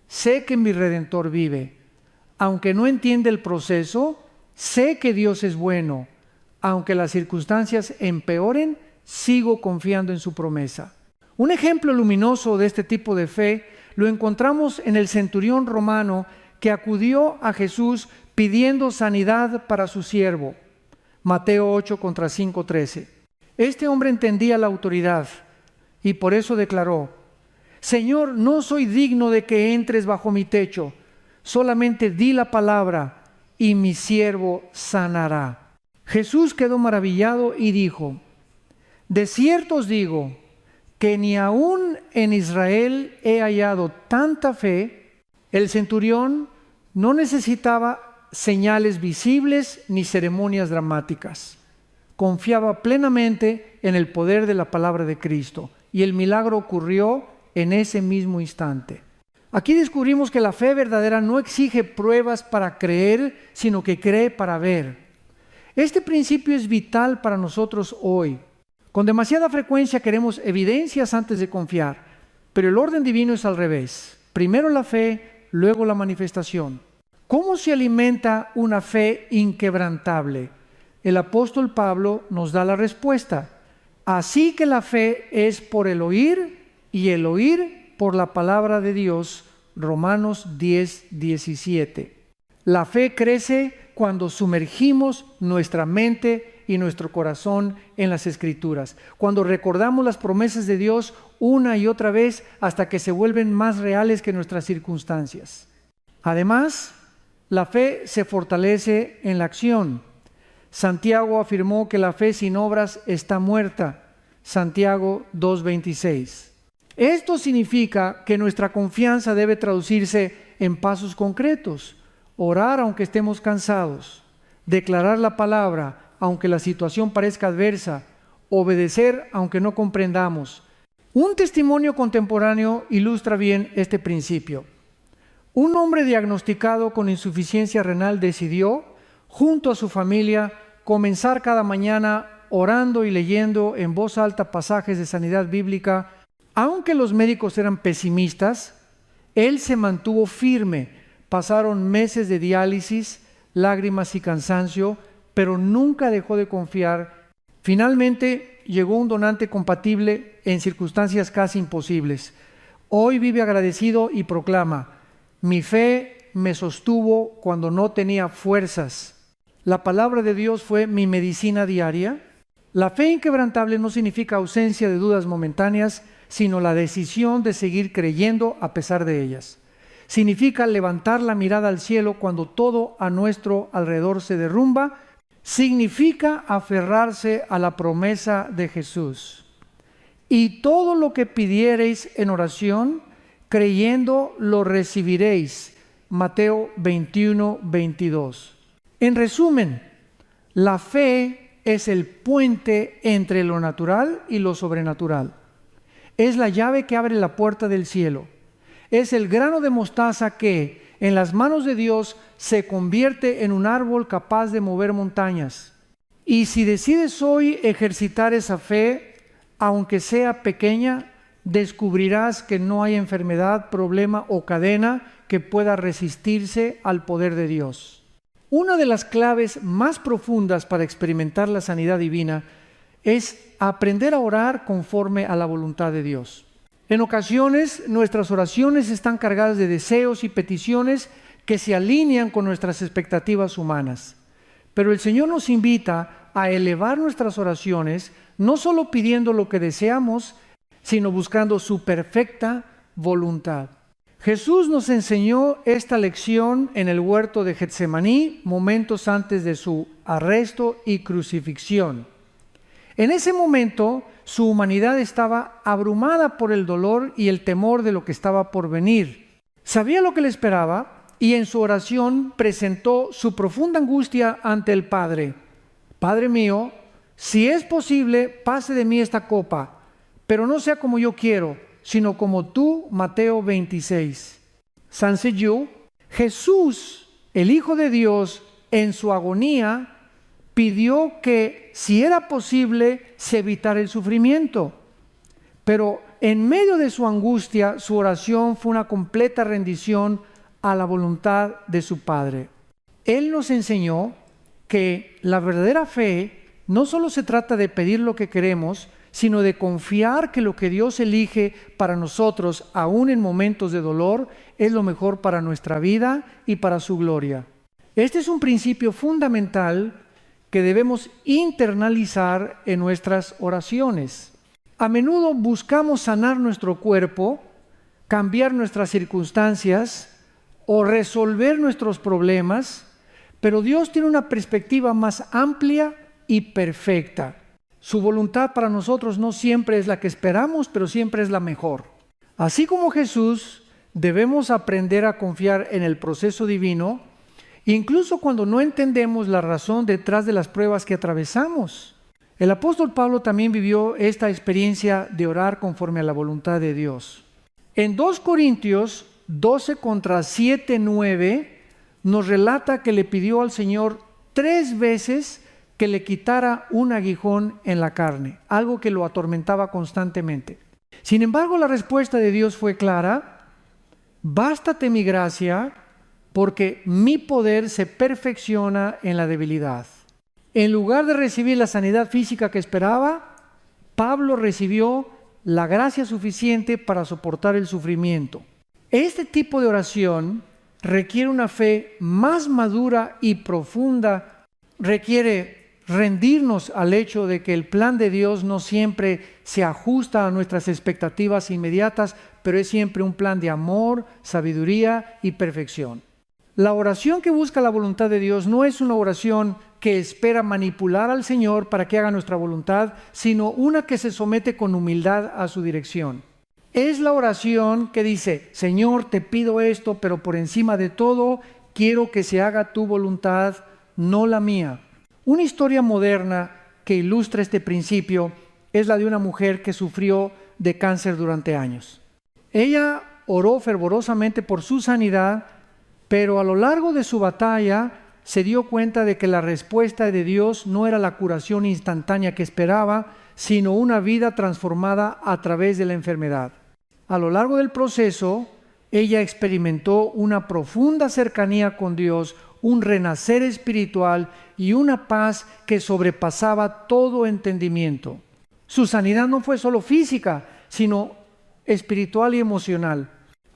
sé que mi Redentor vive. Aunque no entienda el proceso, Sé que Dios es bueno. Aunque las circunstancias empeoren, sigo confiando en su promesa. Un ejemplo luminoso de este tipo de fe lo encontramos en el centurión romano que acudió a Jesús pidiendo sanidad para su siervo. Mateo 8 contra 5:13. Este hombre entendía la autoridad y por eso declaró: Señor, no soy digno de que entres bajo mi techo, solamente di la palabra y mi siervo sanará. Jesús quedó maravillado y dijo: de cierto os digo que ni aún en Israel he hallado tanta fe. El centurión no necesitaba señales visibles ni ceremonias dramáticas. Confiaba plenamente en el poder de la palabra de Cristo y el milagro ocurrió en ese mismo instante. Aquí descubrimos que la fe verdadera no exige pruebas para creer, sino que cree para ver. Este principio es vital para nosotros hoy. Con demasiada frecuencia queremos evidencias antes de confiar, pero el orden divino es al revés. Primero la fe, luego la manifestación. ¿Cómo se alimenta una fe inquebrantable? El apóstol Pablo nos da la respuesta. Así que la fe es por el oír y el oír por la palabra de Dios. Romanos 10:17. La fe crece cuando sumergimos nuestra mente y nuestro corazón en las Escrituras, cuando recordamos las promesas de Dios una y otra vez hasta que se vuelven más reales que nuestras circunstancias. Además, la fe se fortalece en la acción. Santiago afirmó que la fe sin obras está muerta. Santiago 2:26. Esto significa que nuestra confianza debe traducirse en pasos concretos: orar aunque estemos cansados, declarar la palabra aunque la situación parezca adversa, obedecer aunque no comprendamos. Un testimonio contemporáneo ilustra bien este principio. Un hombre diagnosticado con insuficiencia renal decidió, junto a su familia, comenzar cada mañana orando y leyendo en voz alta pasajes de sanidad bíblica. Aunque los médicos eran pesimistas, él se mantuvo firme. Pasaron meses de diálisis, lágrimas y cansancio, pero nunca dejó de confiar. Finalmente llegó un donante compatible en circunstancias casi imposibles. Hoy vive agradecido y proclama: mi fe me sostuvo cuando no tenía fuerzas. La palabra de Dios fue mi medicina diaria. La fe inquebrantable no significa ausencia de dudas momentáneas, sino la decisión de seguir creyendo a pesar de ellas. Significa levantar la mirada al cielo cuando todo a nuestro alrededor se derrumba. Significa aferrarse a la promesa de Jesús. Y todo lo que pidiereis en oración, creyendo, lo recibiréis. Mateo 21:22. En resumen, la fe es el puente entre lo natural y lo sobrenatural. Es la llave que abre la puerta del cielo. Es el grano de mostaza que, en las manos de Dios, se convierte en un árbol capaz de mover montañas. Y si decides hoy ejercitar esa fe, aunque sea pequeña, descubrirás que no hay enfermedad, problema o cadena que pueda resistirse al poder de Dios. Una de las claves más profundas para experimentar la sanidad divina es aprender a orar conforme a la voluntad de Dios. En ocasiones, nuestras oraciones están cargadas de deseos y peticiones que se alinean con nuestras expectativas humanas. Pero el Señor nos invita a elevar nuestras oraciones, no solo pidiendo lo que deseamos, sino buscando su perfecta voluntad. Jesús nos enseñó esta lección en el huerto de Getsemaní, momentos antes de su arresto y crucifixión. En ese momento, su humanidad estaba abrumada por el dolor y el temor de lo que estaba por venir. Sabía lo que le esperaba y en su oración presentó su profunda angustia ante el Padre. Padre mío, si es posible, pase de mí esta copa, pero no sea como yo quiero, sino como tú. Mateo 26. Saint-Séjour, Jesús, el Hijo de Dios, en su agonía, pidió que, si era posible, se evitara el sufrimiento. Pero en medio de su angustia, su oración fue una completa rendición a la voluntad de su Padre. Él nos enseñó que la verdadera fe no solo se trata de pedir lo que queremos, sino de confiar que lo que Dios elige para nosotros, aún en momentos de dolor, es lo mejor para nuestra vida y para su gloria. Este es un principio fundamental que debemos internalizar en nuestras oraciones. A menudo buscamos sanar nuestro cuerpo, cambiar nuestras circunstancias o resolver nuestros problemas, pero Dios tiene una perspectiva más amplia y perfecta. Su voluntad para nosotros no siempre es la que esperamos, pero siempre es la mejor. Así como Jesús, debemos aprender a confiar en el proceso divino, incluso cuando no entendemos la razón detrás de las pruebas que atravesamos. El apóstol Pablo también vivió esta experiencia de orar conforme a la voluntad de Dios. En 2 Corintios 12 contra 7, 9, nos relata que le pidió al Señor 3 veces que le quitara un aguijón en la carne, algo que lo atormentaba constantemente. Sin embargo, la respuesta de Dios fue clara: bástate mi gracia, porque mi poder se perfecciona en la debilidad. En lugar de recibir la sanidad física que esperaba, Pablo recibió la gracia suficiente para soportar el sufrimiento. Este tipo de oración requiere una fe más madura y profunda, requiere rendirnos al hecho de que el plan de Dios no siempre se ajusta a nuestras expectativas inmediatas, pero es siempre un plan de amor, sabiduría y perfección. La oración que busca la voluntad de Dios no es una oración que espera manipular al Señor para que haga nuestra voluntad, sino una que se somete con humildad a su dirección. Es la oración que dice: Señor, te pido esto, pero por encima de todo, quiero que se haga tu voluntad, no la mía. Una historia moderna que ilustra este principio es la de una mujer que sufrió de cáncer durante años. Ella oró fervorosamente por su sanidad, pero a lo largo de su batalla se dio cuenta de que la respuesta de Dios no era la curación instantánea que esperaba, sino una vida transformada a través de la enfermedad. A lo largo del proceso, ella experimentó una profunda cercanía con Dios, un renacer espiritual y una paz que sobrepasaba todo entendimiento. Su sanidad no fue solo física, sino espiritual y emocional.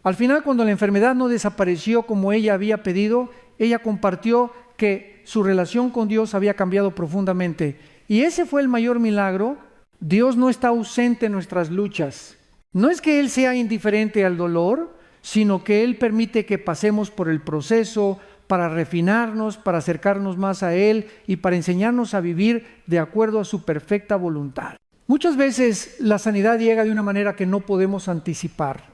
Al final, cuando la enfermedad no desapareció como ella había pedido, ella compartió que su relación con Dios había cambiado profundamente. Y ese fue el mayor milagro. Dios no está ausente en nuestras luchas. No es que Él sea indiferente al dolor, sino que Él permite que pasemos por el proceso para refinarnos, para acercarnos más a Él y para enseñarnos a vivir de acuerdo a su perfecta voluntad. Muchas veces la sanidad llega de una manera que no podemos anticipar.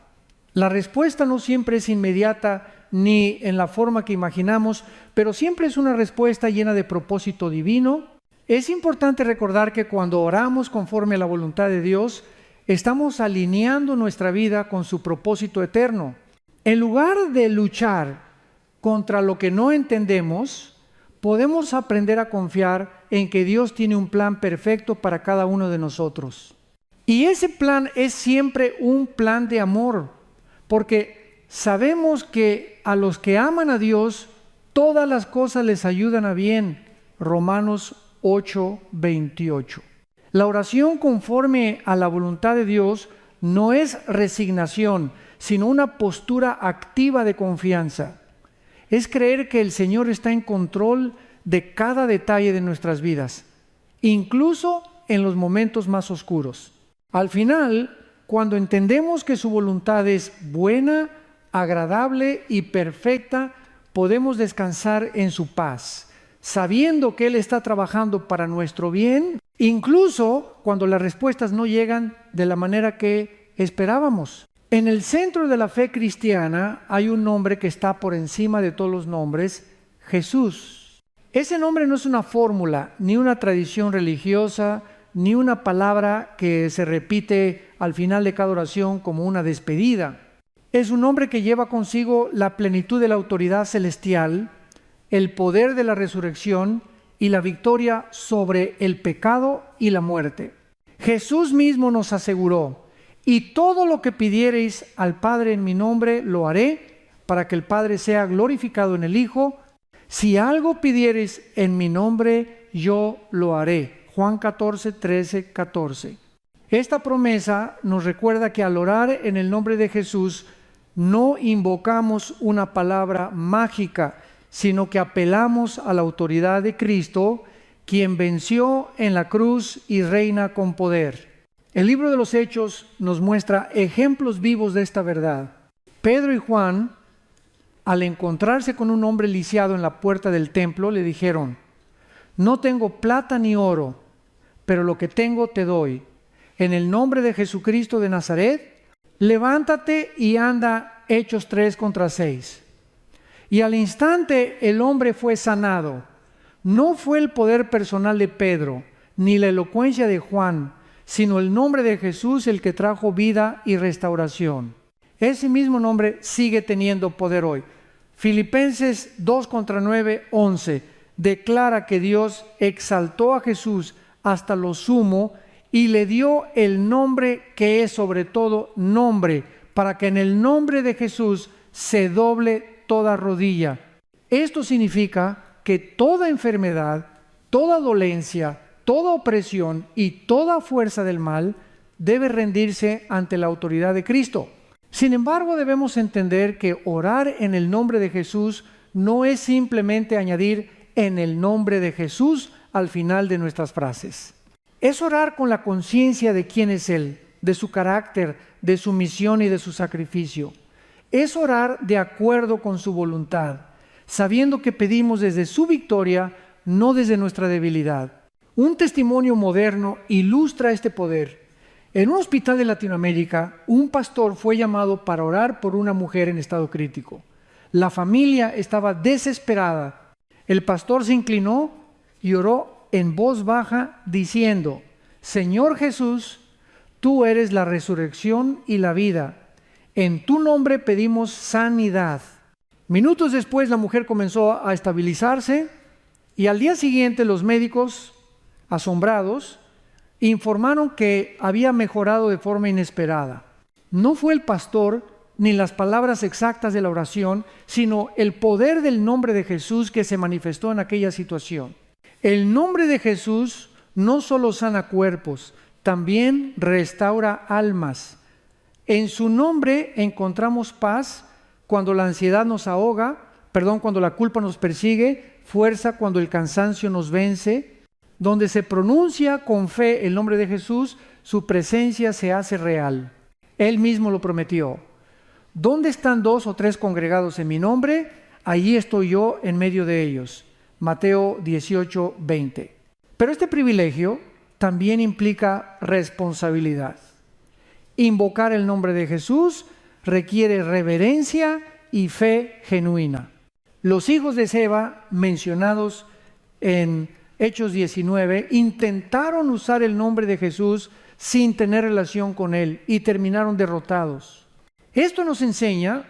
La respuesta no siempre es inmediata ni en la forma que imaginamos, pero siempre es una respuesta llena de propósito divino. Es importante recordar que cuando oramos conforme a la voluntad de Dios, estamos alineando nuestra vida con su propósito eterno. En lugar de luchar contra lo que no entendemos, podemos aprender a confiar en que Dios tiene un plan perfecto para cada uno de nosotros. Y ese plan es siempre un plan de amor, porque sabemos que a los que aman a Dios, todas las cosas les ayudan a bien. Romanos 8:28. La oración conforme a la voluntad de Dios no es resignación, sino una postura activa de confianza. Es creer que el Señor está en control de cada detalle de nuestras vidas, incluso en los momentos más oscuros. Al final, cuando entendemos que su voluntad es buena, agradable y perfecta, podemos descansar en su paz, sabiendo que Él está trabajando para nuestro bien, incluso cuando las respuestas no llegan de la manera que esperábamos. En el centro de la fe cristiana hay un nombre que está por encima de todos los nombres: Jesús. Ese nombre no es una fórmula, ni una tradición religiosa, ni una palabra que se repite al final de cada oración como una despedida. Es un nombre que lleva consigo la plenitud de la autoridad celestial, el poder de la resurrección y la victoria sobre el pecado y la muerte. Jesús mismo nos aseguró: y todo lo que pidiereis al Padre en mi nombre lo haré, para que el Padre sea glorificado en el Hijo. Si algo pidiereis en mi nombre, yo lo haré. Juan 14, 13, 14. Esta promesa nos recuerda que al orar en el nombre de Jesús, no invocamos una palabra mágica, sino que apelamos a la autoridad de Cristo, quien venció en la cruz y reina con poder. El libro de los Hechos nos muestra ejemplos vivos de esta verdad. Pedro y Juan, al encontrarse con un hombre lisiado en la puerta del templo, le dijeron: no tengo plata ni oro, pero lo que tengo te doy. En el nombre de Jesucristo de Nazaret, levántate y anda. Hechos 3:6. Y al instante el hombre fue sanado. No fue el poder personal de Pedro, ni la elocuencia de Juan, sino el nombre de Jesús el que trajo vida y restauración. Ese mismo nombre sigue teniendo poder hoy. Filipenses 2:9, 11 declara que Dios exaltó a Jesús hasta lo sumo y le dio el nombre que es sobre todo nombre, para que en el nombre de Jesús se doble toda rodilla. Esto significa que toda enfermedad, toda dolencia, toda opresión y toda fuerza del mal debe rendirse ante la autoridad de Cristo. Sin embargo, debemos entender que orar en el nombre de Jesús no es simplemente añadir en el nombre de Jesús al final de nuestras frases. Es orar con la conciencia de quién es Él, de su carácter, de su misión y de su sacrificio. Es orar de acuerdo con su voluntad, sabiendo que pedimos desde su victoria, no desde nuestra debilidad. Un testimonio moderno ilustra este poder. En un hospital de Latinoamérica, un pastor fue llamado para orar por una mujer en estado crítico. La familia estaba desesperada. El pastor se inclinó y oró en voz baja diciendo: Señor Jesús, tú eres la resurrección y la vida. En tu nombre pedimos sanidad. Minutos después la mujer comenzó a estabilizarse y al día siguiente los médicos, asombrados, informaron que había mejorado de forma inesperada. No fue el pastor ni las palabras exactas de la oración, sino el poder del nombre de Jesús que se manifestó en aquella situación. El nombre de Jesús no solo sana cuerpos, también restaura almas. En su nombre encontramos paz cuando la ansiedad nos ahoga, cuando la culpa nos persigue, fuerza cuando el cansancio nos vence. Donde se pronuncia con fe el nombre de Jesús, su presencia se hace real. Él mismo lo prometió. ¿Dónde están 2 o 3 congregados en mi nombre? Allí estoy yo en medio de ellos. Mateo 18:20. Pero este privilegio también implica responsabilidad. Invocar el nombre de Jesús requiere reverencia y fe genuina. Los hijos de Seba, mencionados en Hechos 19, intentaron usar el nombre de Jesús sin tener relación con Él y terminaron derrotados. Esto nos enseña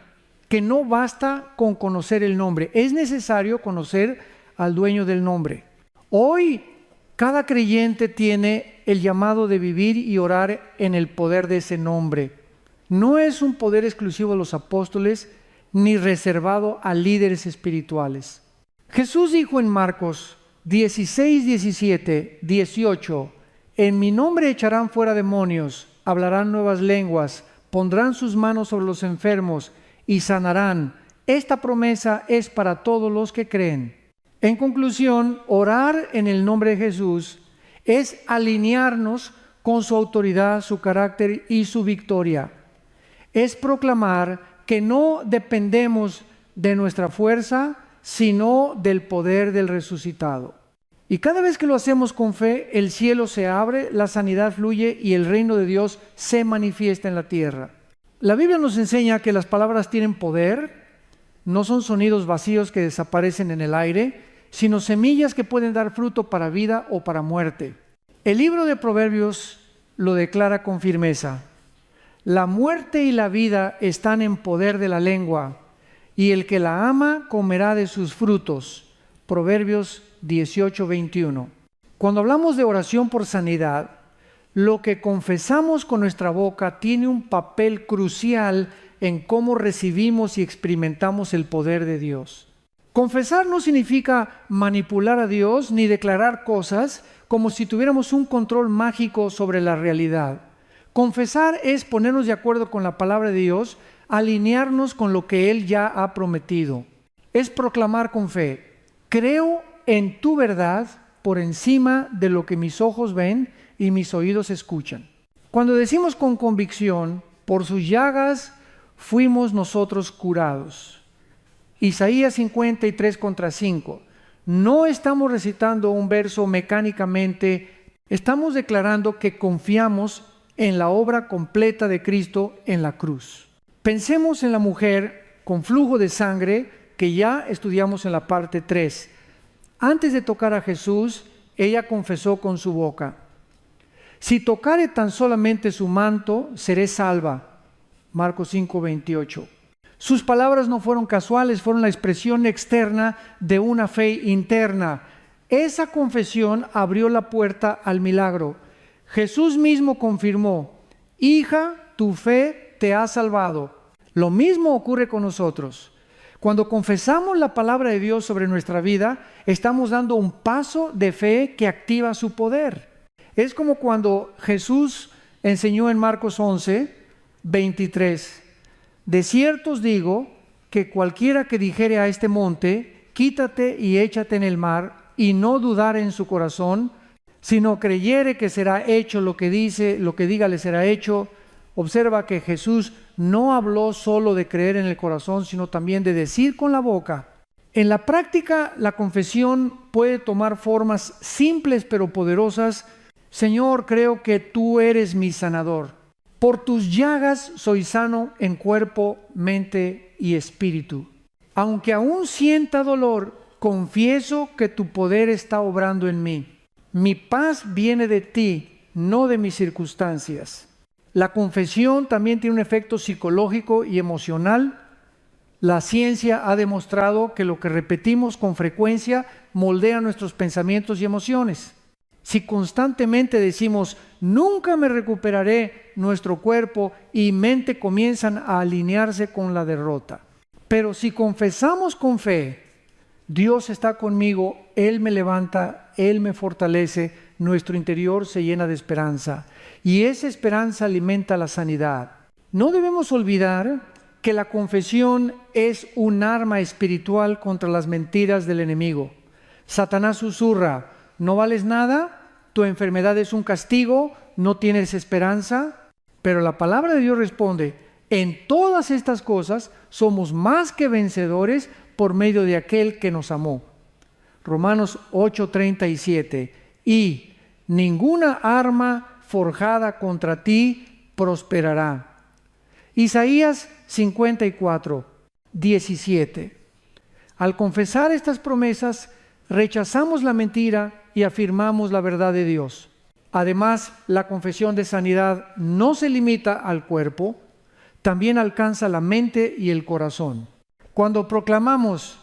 que no basta con conocer el nombre, es necesario conocer al dueño del nombre. Hoy, cada creyente tiene el llamado de vivir y orar en el poder de ese nombre. No es un poder exclusivo de los apóstoles ni reservado a líderes espirituales. Jesús dijo en Marcos 16, 17, 18: en mi nombre echarán fuera demonios, hablarán nuevas lenguas, pondrán sus manos sobre los enfermos y sanarán. Esta promesa es para todos los que creen. En conclusión, orar en el nombre de Jesús es alinearnos con su autoridad, su carácter y su victoria. Es proclamar que no dependemos de nuestra fuerza, sino del poder del resucitado. Y cada vez que lo hacemos con fe, el cielo se abre, la sanidad fluye y el reino de Dios se manifiesta en la tierra. La Biblia nos enseña que las palabras tienen poder, no son sonidos vacíos que desaparecen en el aire, sino semillas que pueden dar fruto para vida o para muerte. El libro de Proverbios lo declara con firmeza: la muerte y la vida están en poder de la lengua, y el que la ama comerá de sus frutos. Proverbios 18:21. Cuando hablamos de oración por sanidad, lo que confesamos con nuestra boca tiene un papel crucial en cómo recibimos y experimentamos el poder de Dios. Confesar no significa manipular a Dios ni declarar cosas como si tuviéramos un control mágico sobre la realidad. Confesar es ponernos de acuerdo con la palabra de Dios, alinearnos con lo que Él ya ha prometido. Es proclamar con fe: creo en tu verdad por encima de lo que mis ojos ven y mis oídos escuchan. Cuando decimos con convicción, por sus llagas fuimos nosotros curados. Isaías 53:5. No estamos recitando un verso mecánicamente, estamos declarando que confiamos en la obra completa de Cristo en la cruz. Pensemos en la mujer con flujo de sangre que ya estudiamos en la parte 3. Antes de tocar a Jesús, ella confesó con su boca: si tocare tan solamente su manto, seré salva. Marcos 5:28. Sus palabras no fueron casuales, fueron la expresión externa de una fe interna. Esa confesión abrió la puerta al milagro. Jesús mismo confirmó: hija, tu fe te ha salvado. Lo mismo ocurre con nosotros. Cuando confesamos la palabra de Dios sobre nuestra vida, estamos dando un paso de fe que activa su poder. Es como cuando Jesús enseñó en Marcos 11:23. De cierto os digo que cualquiera que dijere a este monte: quítate y échate en el mar, y no dudare en su corazón, sino creyere que será hecho lo que diga le será hecho. Observa que Jesús no habló solo de creer en el corazón, sino también de decir con la boca. En la práctica, la confesión puede tomar formas simples pero poderosas. Señor, creo que tú eres mi sanador. Por tus llagas soy sano en cuerpo, mente y espíritu. Aunque aún sienta dolor, confieso que tu poder está obrando en mí. Mi paz viene de ti, no de mis circunstancias. La confesión también tiene un efecto psicológico y emocional. La ciencia ha demostrado que lo que repetimos con frecuencia moldea nuestros pensamientos y emociones. Si constantemente decimos: nunca me recuperaré, nuestro cuerpo y mente comienzan a alinearse con la derrota. Pero si confesamos con fe: Dios está conmigo, Él me levanta, Él me fortalece, nuestro interior se llena de esperanza. Y esa esperanza alimenta la sanidad. No debemos olvidar que la confesión es un arma espiritual contra las mentiras del enemigo. Satanás susurra: no vales nada, tu enfermedad es un castigo, no tienes esperanza. Pero la palabra de Dios responde: en todas estas cosas somos más que vencedores por medio de aquel que nos amó. Romanos 8:37. Y ninguna arma forjada contra ti prosperará. Isaías 54:17. Al confesar estas promesas, rechazamos la mentira y afirmamos la verdad de Dios. Además, la confesión de sanidad no se limita al cuerpo, también alcanza la mente y el corazón. Cuando proclamamos: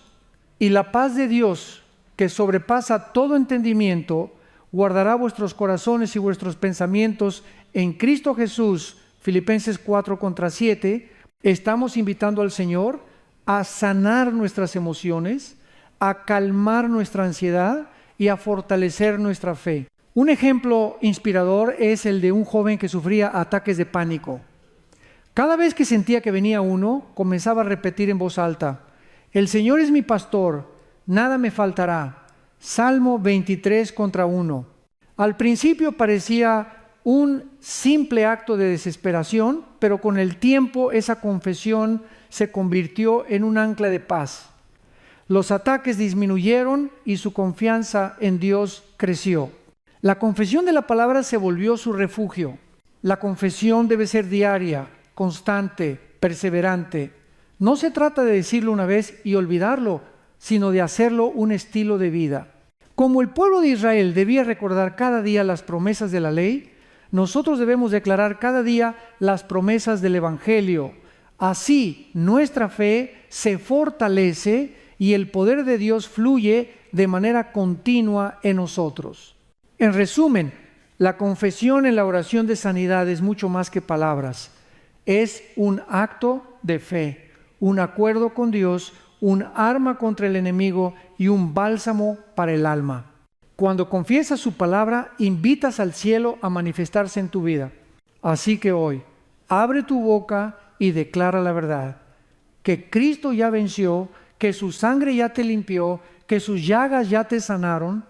y la paz de Dios, que sobrepasa todo entendimiento, guardará vuestros corazones y vuestros pensamientos en Cristo Jesús, Filipenses 4:7, estamos invitando al Señor a sanar nuestras emociones, a calmar nuestra ansiedad y a fortalecer nuestra fe. Un ejemplo inspirador es el de un joven que sufría ataques de pánico. Cada vez que sentía que venía uno, comenzaba a repetir en voz alta: el Señor es mi pastor, nada me faltará. Salmo 23:1. Al principio parecía un simple acto de desesperación, pero con el tiempo esa confesión se convirtió en un ancla de paz. Los ataques disminuyeron y su confianza en Dios creció. La confesión de la palabra se volvió su refugio. La confesión debe ser diaria, constante, perseverante. No se trata de decirlo una vez y olvidarlo, sino de hacerlo un estilo de vida. Como el pueblo de Israel debía recordar cada día las promesas de la ley, nosotros debemos declarar cada día las promesas del Evangelio. Así nuestra fe se fortalece y el poder de Dios fluye de manera continua en nosotros. En resumen, la confesión en la oración de sanidad es mucho más que palabras. Es un acto de fe, un acuerdo con Dios, un arma contra el enemigo y un bálsamo para el alma. Cuando confiesas su palabra, invitas al cielo a manifestarse en tu vida. Así que hoy, abre tu boca y declara la verdad, que Cristo ya venció, que su sangre ya te limpió, que sus llagas ya te sanaron,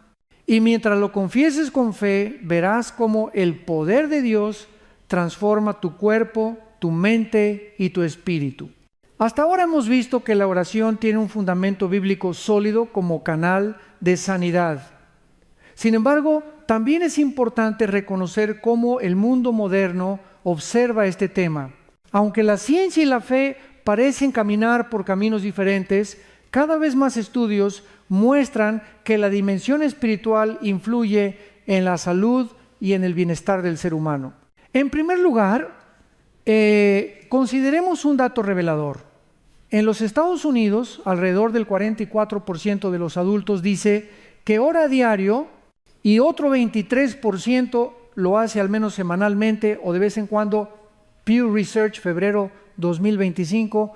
y mientras lo confieses con fe, verás cómo el poder de Dios transforma tu cuerpo, tu mente y tu espíritu. Hasta ahora hemos visto que la oración tiene un fundamento bíblico sólido como canal de sanidad. Sin embargo, también es importante reconocer cómo el mundo moderno observa este tema. Aunque la ciencia y la fe parecen caminar por caminos diferentes, cada vez más estudios muestran que la dimensión espiritual influye en la salud y en el bienestar del ser humano. En primer lugar, consideremos un dato revelador. En los Estados Unidos, alrededor del 44% de los adultos dice que ora a diario y otro 23% lo hace al menos semanalmente o de vez en cuando. Pew Research, febrero 2025.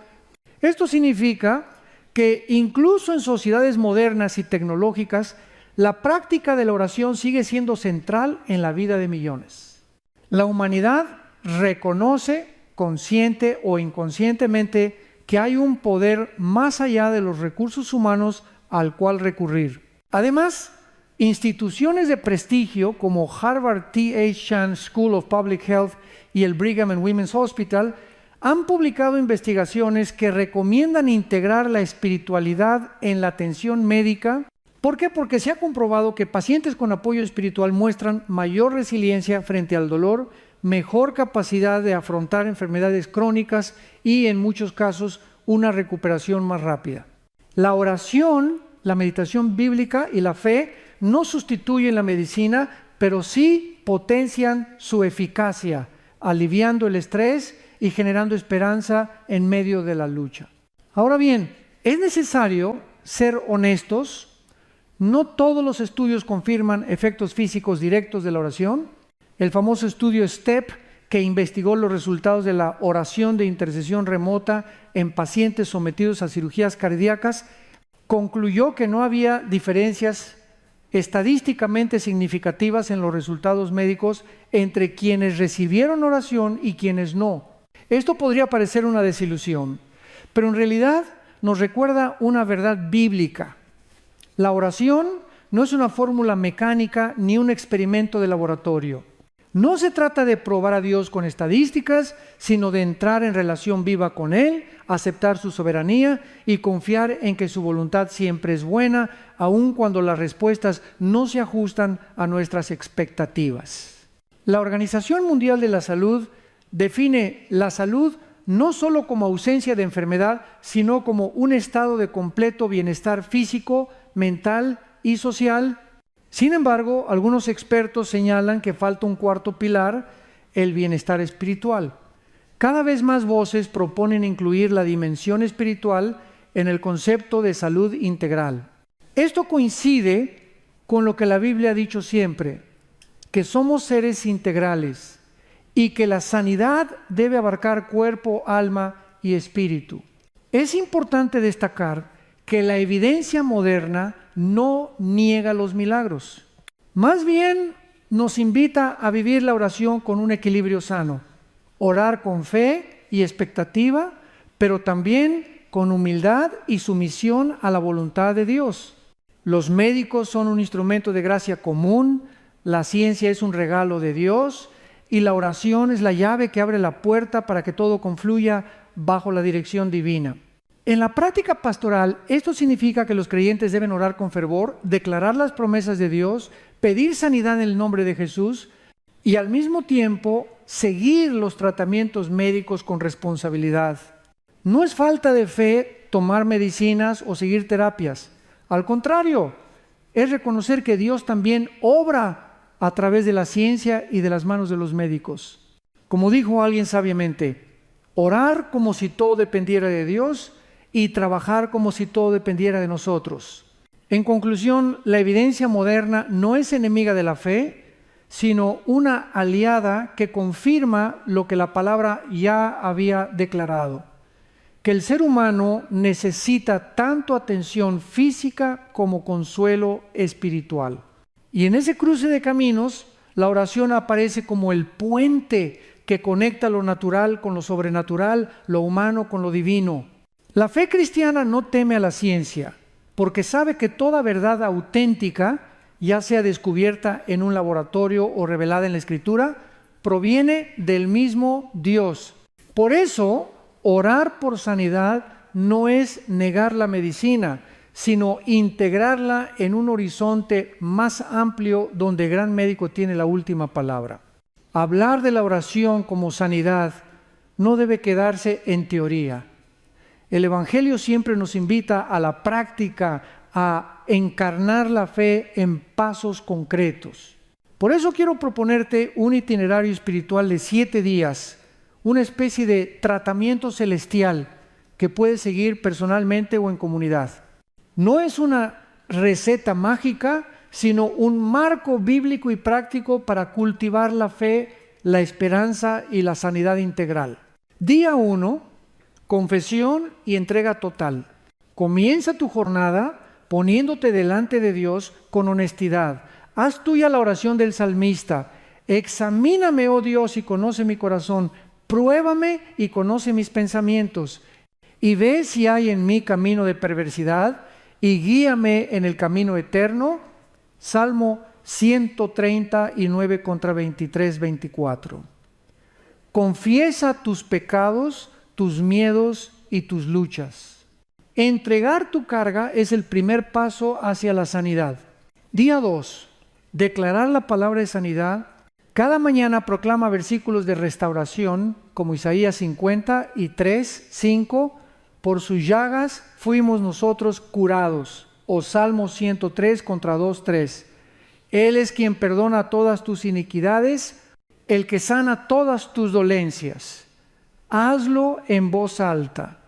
Esto significa que incluso en sociedades modernas y tecnológicas, la práctica de la oración sigue siendo central en la vida de millones. La humanidad reconoce, consciente o inconscientemente, que hay un poder más allá de los recursos humanos al cual recurrir. Además, instituciones de prestigio como Harvard T.H. Chan School of Public Health y el Brigham and Women's Hospital han publicado investigaciones que recomiendan integrar la espiritualidad en la atención médica. ¿Por qué? Porque se ha comprobado que pacientes con apoyo espiritual muestran mayor resiliencia frente al dolor, mejor capacidad de afrontar enfermedades crónicas y, en muchos casos, una recuperación más rápida. La oración, la meditación bíblica y la fe no sustituyen la medicina, pero sí potencian su eficacia, aliviando el estrés y generando esperanza en medio de la lucha. Ahora bien, es necesario ser honestos. No todos los estudios confirman efectos físicos directos de la oración. El famoso estudio STEP, que investigó los resultados de la oración de intercesión remota en pacientes sometidos a cirugías cardíacas, concluyó que no había diferencias estadísticamente significativas en los resultados médicos entre quienes recibieron oración y quienes no. Esto podría parecer una desilusión, pero en realidad nos recuerda una verdad bíblica. La oración no es una fórmula mecánica ni un experimento de laboratorio. No se trata de probar a Dios con estadísticas, sino de entrar en relación viva con Él, aceptar su soberanía y confiar en que su voluntad siempre es buena, aun cuando las respuestas no se ajustan a nuestras expectativas. La Organización Mundial de la Salud define la salud no solo como ausencia de enfermedad, sino como un estado de completo bienestar físico, mental y social. Sin embargo, algunos expertos señalan que falta un cuarto pilar, el bienestar espiritual. Cada vez más voces proponen incluir la dimensión espiritual en el concepto de salud integral. Esto coincide con lo que la Biblia ha dicho siempre, que somos seres integrales y que la sanidad debe abarcar cuerpo, alma y espíritu. Es importante destacar que la evidencia moderna no niega los milagros. Más bien nos invita a vivir la oración con un equilibrio sano. Orar con fe y expectativa, pero también con humildad y sumisión a la voluntad de Dios. Los médicos son un instrumento de gracia común, la ciencia es un regalo de Dios y la oración es la llave que abre la puerta para que todo confluya bajo la dirección divina. En la práctica pastoral, esto significa que los creyentes deben orar con fervor, declarar las promesas de Dios, pedir sanidad en el nombre de Jesús y al mismo tiempo seguir los tratamientos médicos con responsabilidad. No es falta de fe tomar medicinas o seguir terapias. Al contrario, es reconocer que Dios también obra a través de la ciencia y de las manos de los médicos. Como dijo alguien sabiamente, orar como si todo dependiera de Dios y trabajar como si todo dependiera de nosotros. En conclusión, la evidencia moderna no es enemiga de la fe, sino una aliada que confirma lo que la palabra ya había declarado, que el ser humano necesita tanto atención física como consuelo espiritual. Y en ese cruce de caminos, la oración aparece como el puente que conecta lo natural con lo sobrenatural, lo humano con lo divino. La fe cristiana no teme a la ciencia, porque sabe que toda verdad auténtica, ya sea descubierta en un laboratorio o revelada en la Escritura, proviene del mismo Dios. Por eso, orar por sanidad no es negar la medicina, sino integrarla en un horizonte más amplio donde el gran médico tiene la última palabra. Hablar de la oración como sanidad no debe quedarse en teoría. El Evangelio siempre nos invita a la práctica, a encarnar la fe en pasos concretos. Por eso quiero proponerte un itinerario espiritual de 7 días, una especie de tratamiento celestial que puedes seguir personalmente o en comunidad. No es una receta mágica, sino un marco bíblico y práctico para cultivar la fe, la esperanza y la sanidad integral. Día 1, confesión y entrega total. Comienza tu jornada poniéndote delante de Dios con honestidad. Haz tuya la oración del salmista. Examíname, oh Dios, y conoce mi corazón. Pruébame y conoce mis pensamientos. Y ve si hay en mí camino de perversidad y guíame en el camino eterno. Salmo 139 contra 23, 24. Confiesa tus pecados, tus miedos y tus luchas. Entregar tu carga es el primer paso hacia la sanidad. Día 2. Declarar la palabra de sanidad. Cada mañana proclama versículos de restauración, como Isaías 50 y 3, 5. Por sus llagas fuimos nosotros curados. O Salmo 103 contra 2, 3. Él es quien perdona todas tus iniquidades, el que sana todas tus dolencias. Hazlo en voz alta.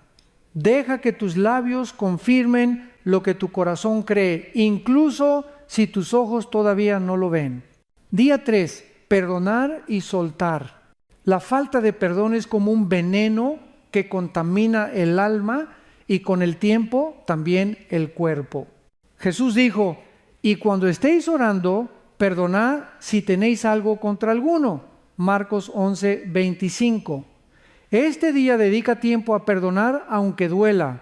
Deja que tus labios confirmen lo que tu corazón cree, incluso si tus ojos todavía no lo ven. Día 3. Perdonar y soltar. La falta de perdón es como un veneno que contamina el alma y con el tiempo también el cuerpo. Jesús dijo, y cuando estéis orando, perdonad si tenéis algo contra alguno. Marcos 11, 25. Este día dedica tiempo a perdonar aunque duela.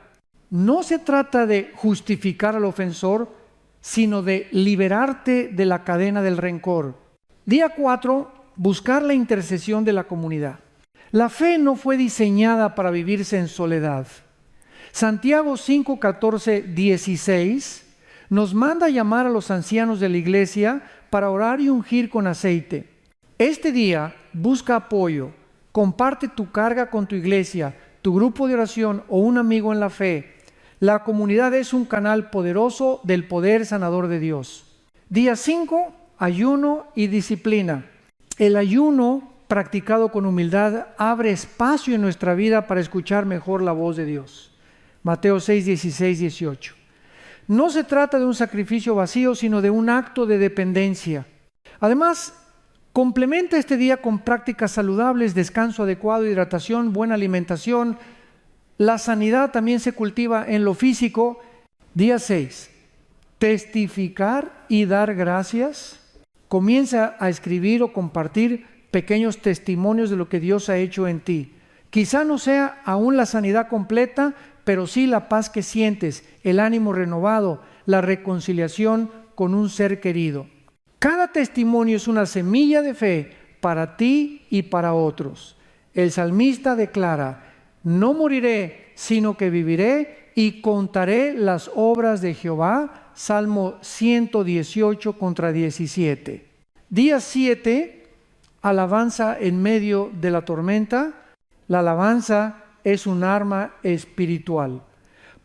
No se trata de justificar al ofensor, sino de liberarte de la cadena del rencor. Día 4. Buscar la intercesión de la comunidad. La fe no fue diseñada para vivirse en soledad. Santiago 5, 14, 16 nos manda llamar a los ancianos de la iglesia para orar y ungir con aceite. Este día busca apoyo, comparte tu carga con tu iglesia, tu grupo de oración o un amigo en la fe. La comunidad es un canal poderoso del poder sanador de Dios. Día 5, ayuno y disciplina. El ayuno practicado con humildad abre espacio en nuestra vida para escuchar mejor la voz de Dios. Mateo 6, 16, 18. No se trata de un sacrificio vacío, sino de un acto de dependencia. Además, complementa este día con prácticas saludables, descanso adecuado, hidratación, buena alimentación. La sanidad también se cultiva en lo físico. Día 6. Testificar y dar gracias. Comienza a escribir o compartir pequeños testimonios de lo que Dios ha hecho en ti. Quizá no sea aún la sanidad completa, pero sí la paz que sientes, el ánimo renovado, la reconciliación con un ser querido. Cada testimonio es una semilla de fe para ti y para otros. El salmista declara, no moriré, sino que viviré y contaré las obras de Jehová. Salmo 118 contra 17. Día 7, alabanza en medio de la tormenta. La alabanza es un arma espiritual.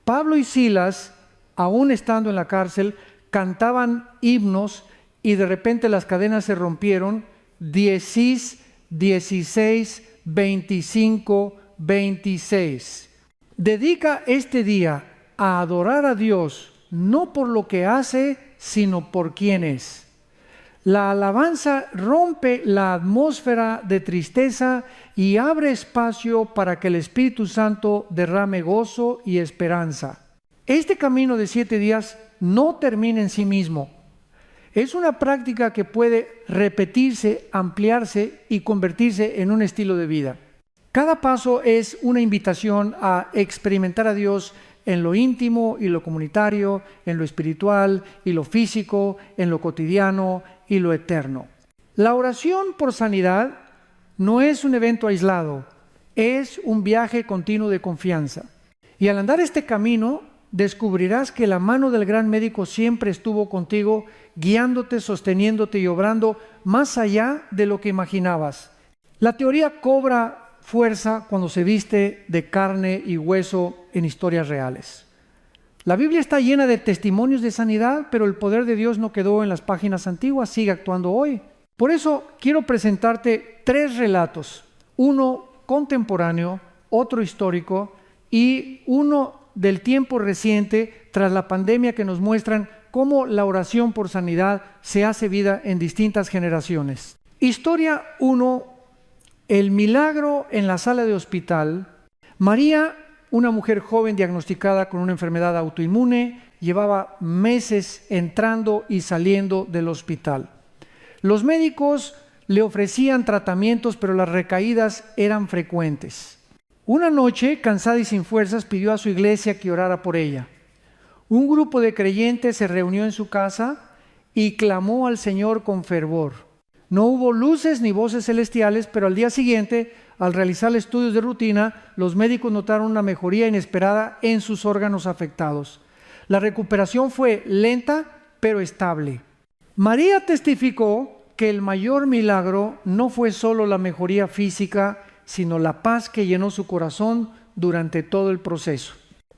Pablo y Silas, aún estando en la cárcel, cantaban himnos y de repente las cadenas se rompieron. 16, 25, 26. Dedica este día a adorar a Dios, no por lo que hace, sino por quién es. La alabanza rompe la atmósfera de tristeza y abre espacio para que el Espíritu Santo derrame gozo y esperanza. Este camino de 7 días no termina en sí mismo. Es una práctica que puede repetirse, ampliarse y convertirse en un estilo de vida. Cada paso es una invitación a experimentar a Dios en lo íntimo y lo comunitario, en lo espiritual y lo físico, en lo cotidiano y lo eterno. La oración por sanidad no es un evento aislado, es un viaje continuo de confianza. Y al andar este camino, descubrirás que la mano del gran médico siempre estuvo contigo, guiándote, sosteniéndote y obrando más allá de lo que imaginabas. La teoría cobra fuerza cuando se viste de carne y hueso en historias reales. La Biblia está llena de testimonios de sanidad, pero el poder de Dios no quedó en las páginas antiguas, sigue actuando hoy. Por eso quiero presentarte 3 relatos, uno contemporáneo, otro histórico y uno del tiempo reciente tras la pandemia, que nos muestran cómo la oración por sanidad se hace vida en distintas generaciones. Historia 1. El milagro en la sala de hospital. María, una mujer joven diagnosticada con una enfermedad autoinmune, llevaba meses entrando y saliendo del hospital. Los médicos le ofrecían tratamientos, pero las recaídas eran frecuentes. Una noche, cansada y sin fuerzas, pidió a su iglesia que orara por ella. Un grupo de creyentes se reunió en su casa y clamó al Señor con fervor. No hubo luces ni voces celestiales, pero al día siguiente, al realizar estudios de rutina, los médicos notaron una mejoría inesperada en sus órganos afectados. La recuperación fue lenta, pero estable. María testificó que el mayor milagro no fue solo la mejoría física, sino la paz que llenó su corazón durante todo el proceso.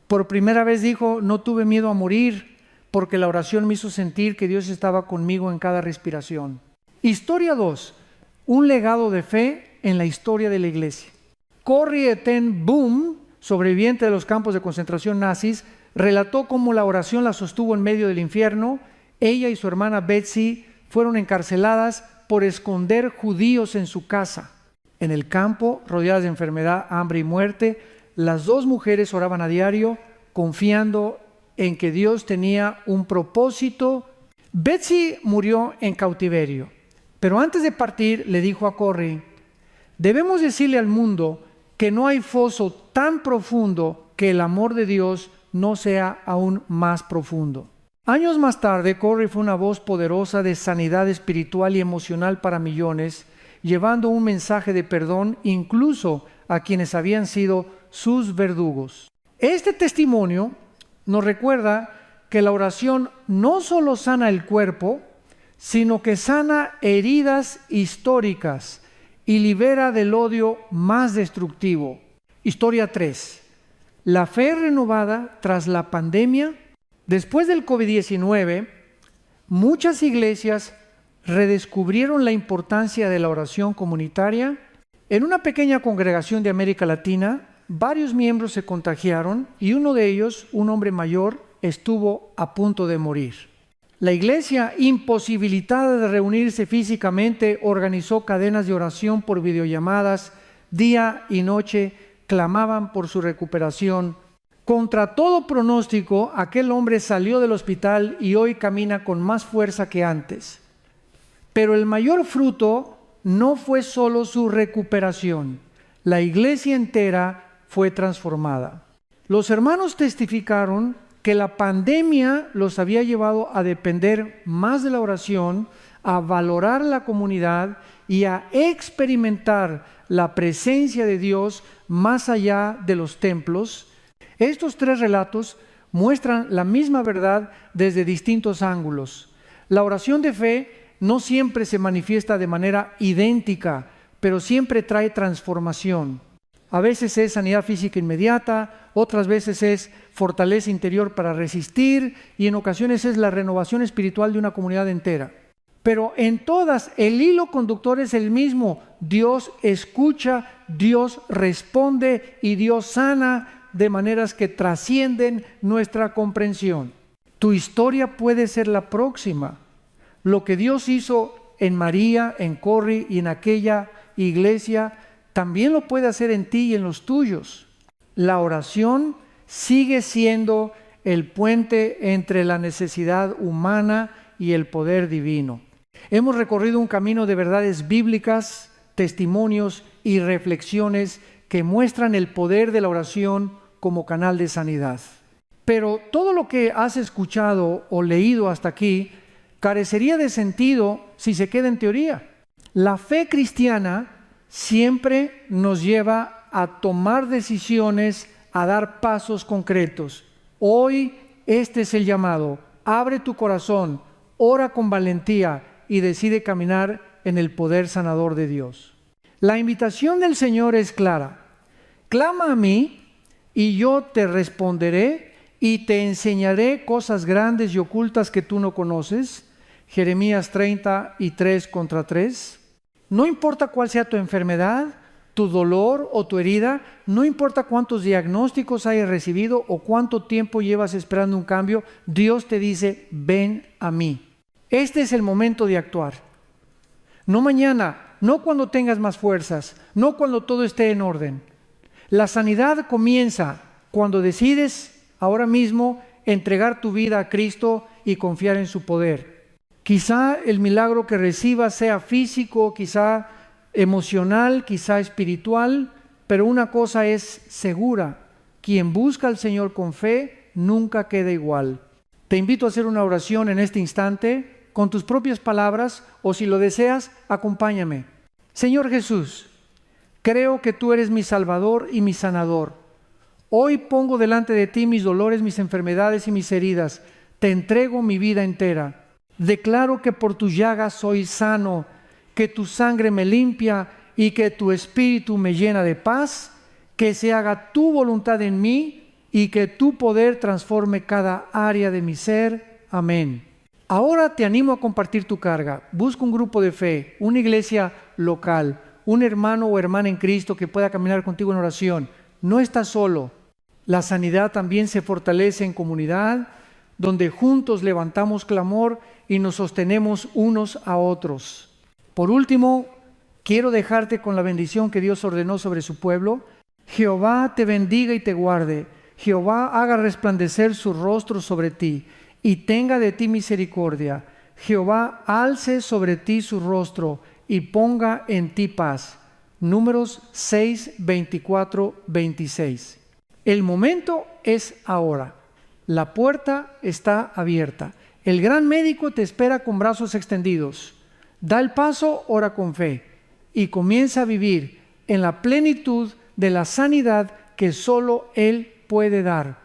Por primera vez dijo: no tuve miedo a morir, porque la oración me hizo sentir que Dios estaba conmigo en cada respiración. Historia 2. Un legado de fe en la historia de la iglesia. Corrie ten Boom, sobreviviente de los campos de concentración nazis, relató cómo la oración la sostuvo en medio del infierno. Ella y su hermana Betsy fueron encarceladas por esconder judíos en su casa. En el campo, rodeadas de enfermedad, hambre y muerte, las 2 mujeres oraban a diario, confiando en que Dios tenía un propósito. Betsy murió en cautiverio. Pero antes de partir le dijo a Corrie: debemos decirle al mundo que no hay foso tan profundo que el amor de Dios no sea aún más profundo. Años más tarde, Corrie fue una voz poderosa de sanidad espiritual y emocional para millones, llevando un mensaje de perdón incluso a quienes habían sido sus verdugos. Este testimonio nos recuerda que la oración no solo sana el cuerpo, sino que sana heridas históricas y libera del odio más destructivo. Historia 3. La fe renovada tras la pandemia. Después del COVID-19, muchas iglesias redescubrieron la importancia de la oración comunitaria. En una pequeña congregación de América Latina, varios miembros se contagiaron y uno de ellos, un hombre mayor, estuvo a punto de morir. La iglesia, imposibilitada de reunirse físicamente, organizó cadenas de oración por videollamadas. Día y noche clamaban por su recuperación. Contra todo pronóstico, aquel hombre salió del hospital y hoy camina con más fuerza que antes. Pero el mayor fruto no fue solo su recuperación. La iglesia entera fue transformada. Los hermanos testificaron que la pandemia los había llevado a depender más de la oración, a valorar la comunidad y a experimentar la presencia de Dios más allá de los templos. Estos 3 relatos muestran la misma verdad desde distintos ángulos. La oración de fe no siempre se manifiesta de manera idéntica, pero siempre trae transformación. A veces es sanidad física inmediata, otras veces es fortaleza interior para resistir y en ocasiones es la renovación espiritual de una comunidad entera. Pero en todas el hilo conductor es el mismo: Dios escucha, Dios responde y Dios sana de maneras que trascienden nuestra comprensión. Tu historia puede ser la próxima. Lo que Dios hizo en María, en Corrie y en aquella iglesia, también lo puede hacer en ti y en los tuyos. La oración sigue siendo el puente entre la necesidad humana y el poder divino. Hemos recorrido un camino de verdades bíblicas, testimonios y reflexiones que muestran el poder de la oración como canal de sanidad. Pero todo lo que has escuchado o leído hasta aquí carecería de sentido si se queda en teoría. La fe cristiana siempre nos lleva a tomar decisiones, a dar pasos concretos. Hoy este es el llamado. Abre tu corazón, ora con valentía y decide caminar en el poder sanador de Dios. La invitación del Señor es clara. Clama a mí y yo te responderé y te enseñaré cosas grandes y ocultas que tú no conoces. Jeremías 33:3. No importa cuál sea tu enfermedad, tu dolor o tu herida, no importa cuántos diagnósticos hayas recibido o cuánto tiempo llevas esperando un cambio, Dios te dice, ven a mí. Este es el momento de actuar. No mañana, no cuando tengas más fuerzas, no cuando todo esté en orden. La sanidad comienza cuando decides ahora mismo entregar tu vida a Cristo y confiar en su poder. Quizá el milagro que recibas sea físico, quizá emocional, quizá espiritual, pero una cosa es segura: quien busca al Señor con fe nunca queda igual. Te invito a hacer una oración en este instante con tus propias palabras, o si lo deseas, acompáñame. Señor Jesús, creo que tú eres mi Salvador y mi sanador. Hoy pongo delante de ti mis dolores, mis enfermedades y mis heridas. Te entrego mi vida entera. Declaro que por tus llagas soy sano, que tu sangre me limpia y que tu espíritu me llena de paz, que se haga tu voluntad en mí y que tu poder transforme cada área de mi ser. Amén. Ahora te animo a compartir tu carga. Busca un grupo de fe, una iglesia local, un hermano o hermana en Cristo que pueda caminar contigo en oración. No estás solo. La sanidad también se fortalece en comunidad, donde juntos levantamos clamor y nos sostenemos unos a otros. Por último, quiero dejarte con la bendición que Dios ordenó sobre su pueblo. Jehová te bendiga y te guarde. Jehová haga resplandecer su rostro sobre ti y tenga de ti misericordia. Jehová alce sobre ti su rostro y ponga en ti paz. Números 6, 24, 26. El momento es ahora. La puerta está abierta. El gran médico te espera con brazos extendidos. Da el paso, ora con fe y comienza a vivir en la plenitud de la sanidad que solo Él puede dar.